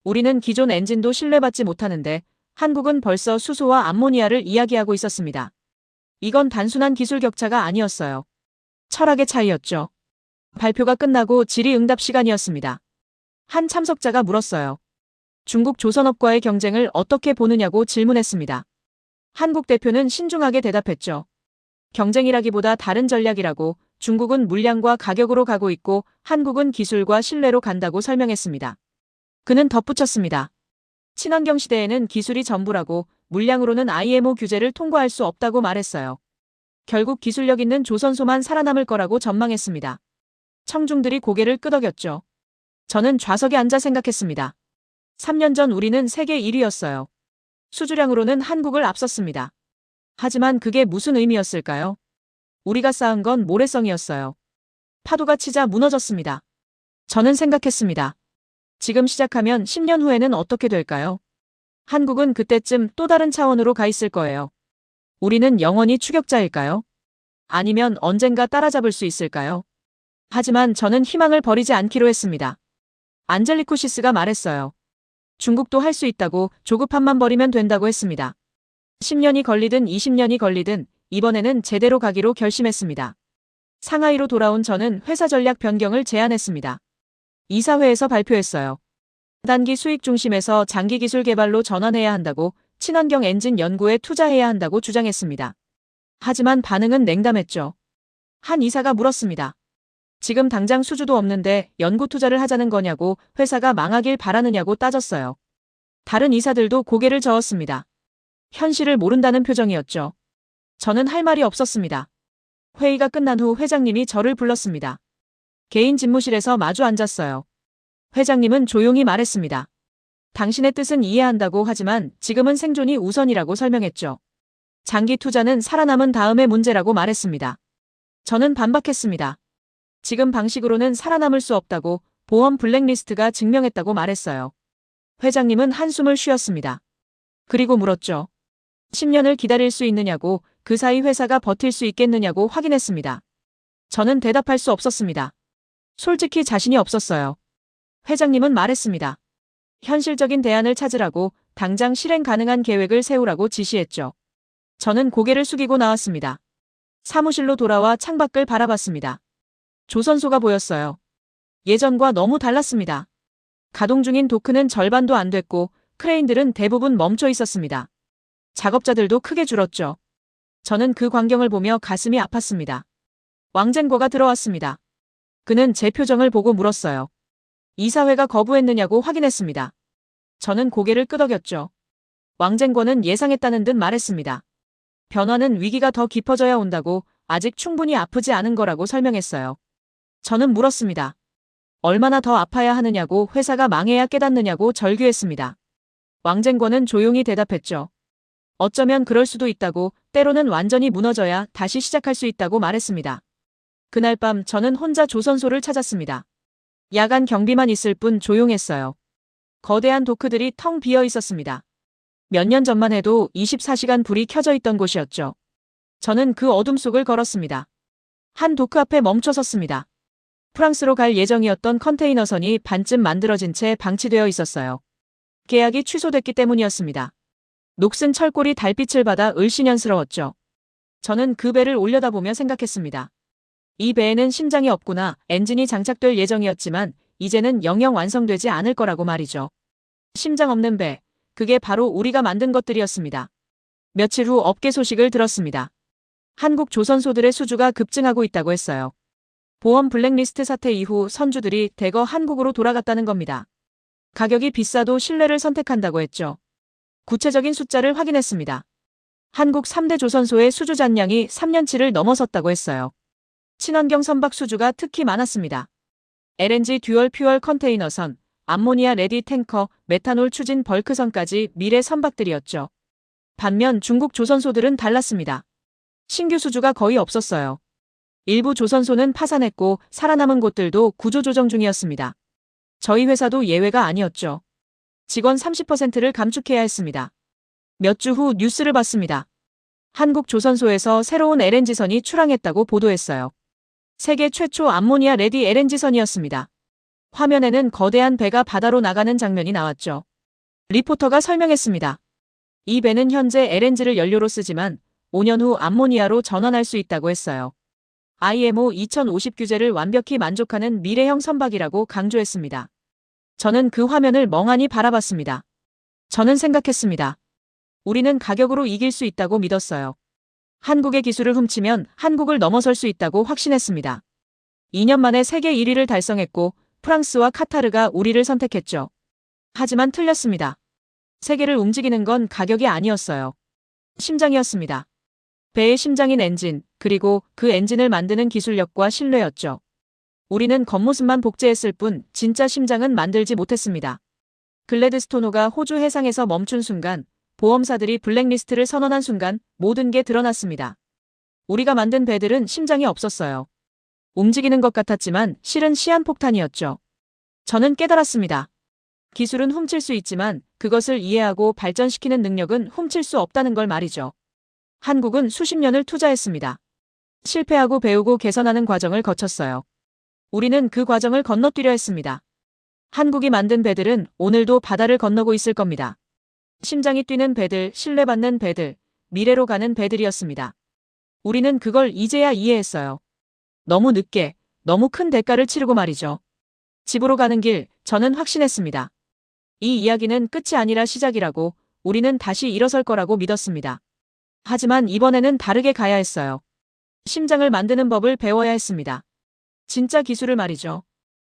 우리는 기존 엔진도 신뢰받지 못하는데 한국은 벌써 수소와 암모니아를 이야기하고 있었습니다. 이건 단순한 기술 격차가 아니었어요. 철학의 차이였죠. 발표가 끝나고 질의응답 시간이었습니다. 한 참석자가 물었어요. 중국 조선업과의 경쟁을 어떻게 보느냐고 질문했습니다. 한국 대표는 신중하게 대답했죠. 경쟁이라기보다 다른 전략이라고, 중국은 물량과 가격으로 가고 있고 한국은 기술과 신뢰로 간다고 설명했습니다. 그는 덧붙였습니다. 친환경 시대에는 기술이 전부라고 물량으로는 IMO 규제를 통과할 수 없다고 말했어요. 결국 기술력 있는 조선소만 살아남을 거라고 전망했습니다. 청중들이 고개를 끄덕였죠. 저는 좌석에 앉아 생각했습니다. 3년 전 우리는 세계 1위였어요. 수주량으로는 한국을 앞섰습니다. 하지만 그게 무슨 의미였을까요? 우리가 쌓은 건 모래성이었어요. 파도가 치자 무너졌습니다. 저는 생각했습니다. 지금 시작하면 10년 후에는 어떻게 될까요? 한국은 그때쯤 또 다른 차원으로 가 있을 거예요. 우리는 영원히 추격자일까요? 아니면 언젠가 따라잡을 수 있을까요? 하지만 저는 희망을 버리지 않기로 했습니다. 안젤리코시스가 말했어요. 중국도 할 수 있다고 조급함만 버리면 된다고 했습니다. 10년이 걸리든 20년이 걸리든 이번에는 제대로 가기로 결심했습니다. 상하이로 돌아온 저는 회사 전략 변경을 제안했습니다. 이사회에서 발표했어요. 단기 수익 중심에서 장기 기술 개발로 전환해야 한다고, 친환경 엔진 연구에 투자해야 한다고 주장했습니다. 하지만 반응은 냉담했죠. 한 이사가 물었습니다. 지금 당장 수주도 없는데 연구 투자를 하자는 거냐고, 회사가 망하길 바라느냐고 따졌어요. 다른 이사들도 고개를 저었습니다. 현실을 모른다는 표정이었죠. 저는 할 말이 없었습니다. 회의가 끝난 후 회장님이 저를 불렀습니다. 개인 집무실에서 마주 앉았어요. 회장님은 조용히 말했습니다. 당신의 뜻은 이해한다고, 하지만 지금은 생존이 우선이라고 설명했죠. 장기 투자는 살아남은 다음의 문제라고 말했습니다. 저는 반박했습니다. 지금 방식으로는 살아남을 수 없다고, 보험 블랙리스트가 증명했다고 말했어요. 회장님은 한숨을 쉬었습니다. 그리고 물었죠. 10년을 기다릴 수 있느냐고, 그 사이 회사가 버틸 수 있겠느냐고 확인했습니다. 저는 대답할 수 없었습니다. 솔직히 자신이 없었어요. 회장님은 말했습니다. 현실적인 대안을 찾으라고, 당장 실행 가능한 계획을 세우라고 지시했죠. 저는 고개를 숙이고 나왔습니다. 사무실로 돌아와 창밖을 바라봤습니다. 조선소가 보였어요. 예전과 너무 달랐습니다. 가동 중인 도크는 절반도 안 됐고 크레인들은 대부분 멈춰 있었습니다. 작업자들도 크게 줄었죠. 저는 그 광경을 보며 가슴이 아팠습니다. 왕젠거가 들어왔습니다. 그는 제 표정을 보고 물었어요. 이사회가 거부했느냐고 확인했습니다. 저는 고개를 끄덕였죠. 왕젠거는 예상했다는 듯 말했습니다. 변화는 위기가 더 깊어져야 온다고, 아직 충분히 아프지 않은 거라고 설명했어요. 저는 물었습니다. 얼마나 더 아파야 하느냐고, 회사가 망해야 깨닫느냐고 절규했습니다. 왕젠거는 조용히 대답했죠. 어쩌면 그럴 수도 있다고, 때로는 완전히 무너져야 다시 시작할 수 있다고 말했습니다. 그날 밤 저는 혼자 조선소를 찾았습니다. 야간 경비만 있을 뿐 조용했어요. 거대한 도크들이 텅 비어 있었습니다. 몇 년 전만 해도 24시간 불이 켜져 있던 곳이었죠. 저는 그 어둠 속을 걸었습니다. 한 도크 앞에 멈춰 섰습니다. 프랑스로 갈 예정이었던 컨테이너선이 반쯤 만들어진 채 방치되어 있었어요. 계약이 취소됐기 때문이었습니다. 녹슨 철골이 달빛을 받아 을씨년스러웠죠. 저는 그 배를 올려다보며 생각했습니다. 이 배에는 심장이 없구나. 엔진이 장착될 예정이었지만 이제는 영영 완성되지 않을 거라고 말이죠. 심장 없는 배, 그게 바로 우리가 만든 것들이었습니다. 며칠 후 업계 소식을 들었습니다. 한국 조선소들의 수주가 급증하고 있다고 했어요. 보험 블랙리스트 사태 이후 선주들이 대거 한국으로 돌아갔다는 겁니다. 가격이 비싸도 신뢰를 선택한다고 했죠. 구체적인 숫자를 확인했습니다. 한국 3대 조선소의 수주 잔량이 3년치를 넘어섰다고 했어요. 친환경 선박 수주가 특히 많았습니다. LNG 듀얼 퓨얼 컨테이너선, 암모니아 레디 탱커, 메탄올 추진 벌크선까지 미래 선박들이었죠. 반면 중국 조선소들은 달랐습니다. 신규 수주가 거의 없었어요. 일부 조선소는 파산했고 살아남은 곳들도 구조조정 중이었습니다. 저희 회사도 예외가 아니었죠. 직원 30%를 감축해야 했습니다. 몇 주 후 뉴스를 봤습니다. 한국 조선소에서 새로운 LNG선이 출항했다고 보도했어요. 세계 최초 암모니아 레디 LNG선이었습니다. 화면에는 거대한 배가 바다로 나가는 장면이 나왔죠. 리포터가 설명했습니다. 이 배는 현재 LNG를 연료로 쓰지만 5년 후 암모니아로 전환할 수 있다고 했어요. IMO 2050 규제를 완벽히 만족하는 미래형 선박이라고 강조했습니다. 저는 그 화면을 멍하니 바라봤습니다. 저는 생각했습니다. 우리는 가격으로 이길 수 있다고 믿었어요. 한국의 기술을 훔치면 한국을 넘어설 수 있다고 확신했습니다. 2년 만에 세계 1위를 달성했고 프랑스와 카타르가 우리를 선택했죠. 하지만 틀렸습니다. 세계를 움직이는 건 가격이 아니었어요. 심장이었습니다. 배의 심장인 엔진, 그리고 그 엔진을 만드는 기술력과 신뢰였죠. 우리는 겉모습만 복제했을 뿐 진짜 심장은 만들지 못했습니다. 글래드스토노가 호주 해상에서 멈춘 순간, 보험사들이 블랙리스트를 선언한 순간 모든 게 드러났습니다. 우리가 만든 배들은 심장이 없었어요. 움직이는 것 같았지만 실은 시한폭탄이었죠. 저는 깨달았습니다. 기술은 훔칠 수 있지만 그것을 이해하고 발전시키는 능력은 훔칠 수 없다는 걸 말이죠. 한국은 수십 년을 투자했습니다. 실패하고 배우고 개선하는 과정을 거쳤어요. 우리는 그 과정을 건너뛰려 했습니다. 한국이 만든 배들은 오늘도 바다를 건너고 있을 겁니다. 심장이 뛰는 배들, 신뢰받는 배들, 미래로 가는 배들이었습니다. 우리는 그걸 이제야 이해했어요. 너무 늦게, 너무 큰 대가를 치르고 말이죠. 집으로 가는 길, 저는 확신했습니다. 이 이야기는 끝이 아니라 시작이라고, 우리는 다시 일어설 거라고 믿었습니다. 하지만 이번에는 다르게 가야 했어요. 심장을 만드는 법을 배워야 했습니다. 진짜 기술을 말이죠.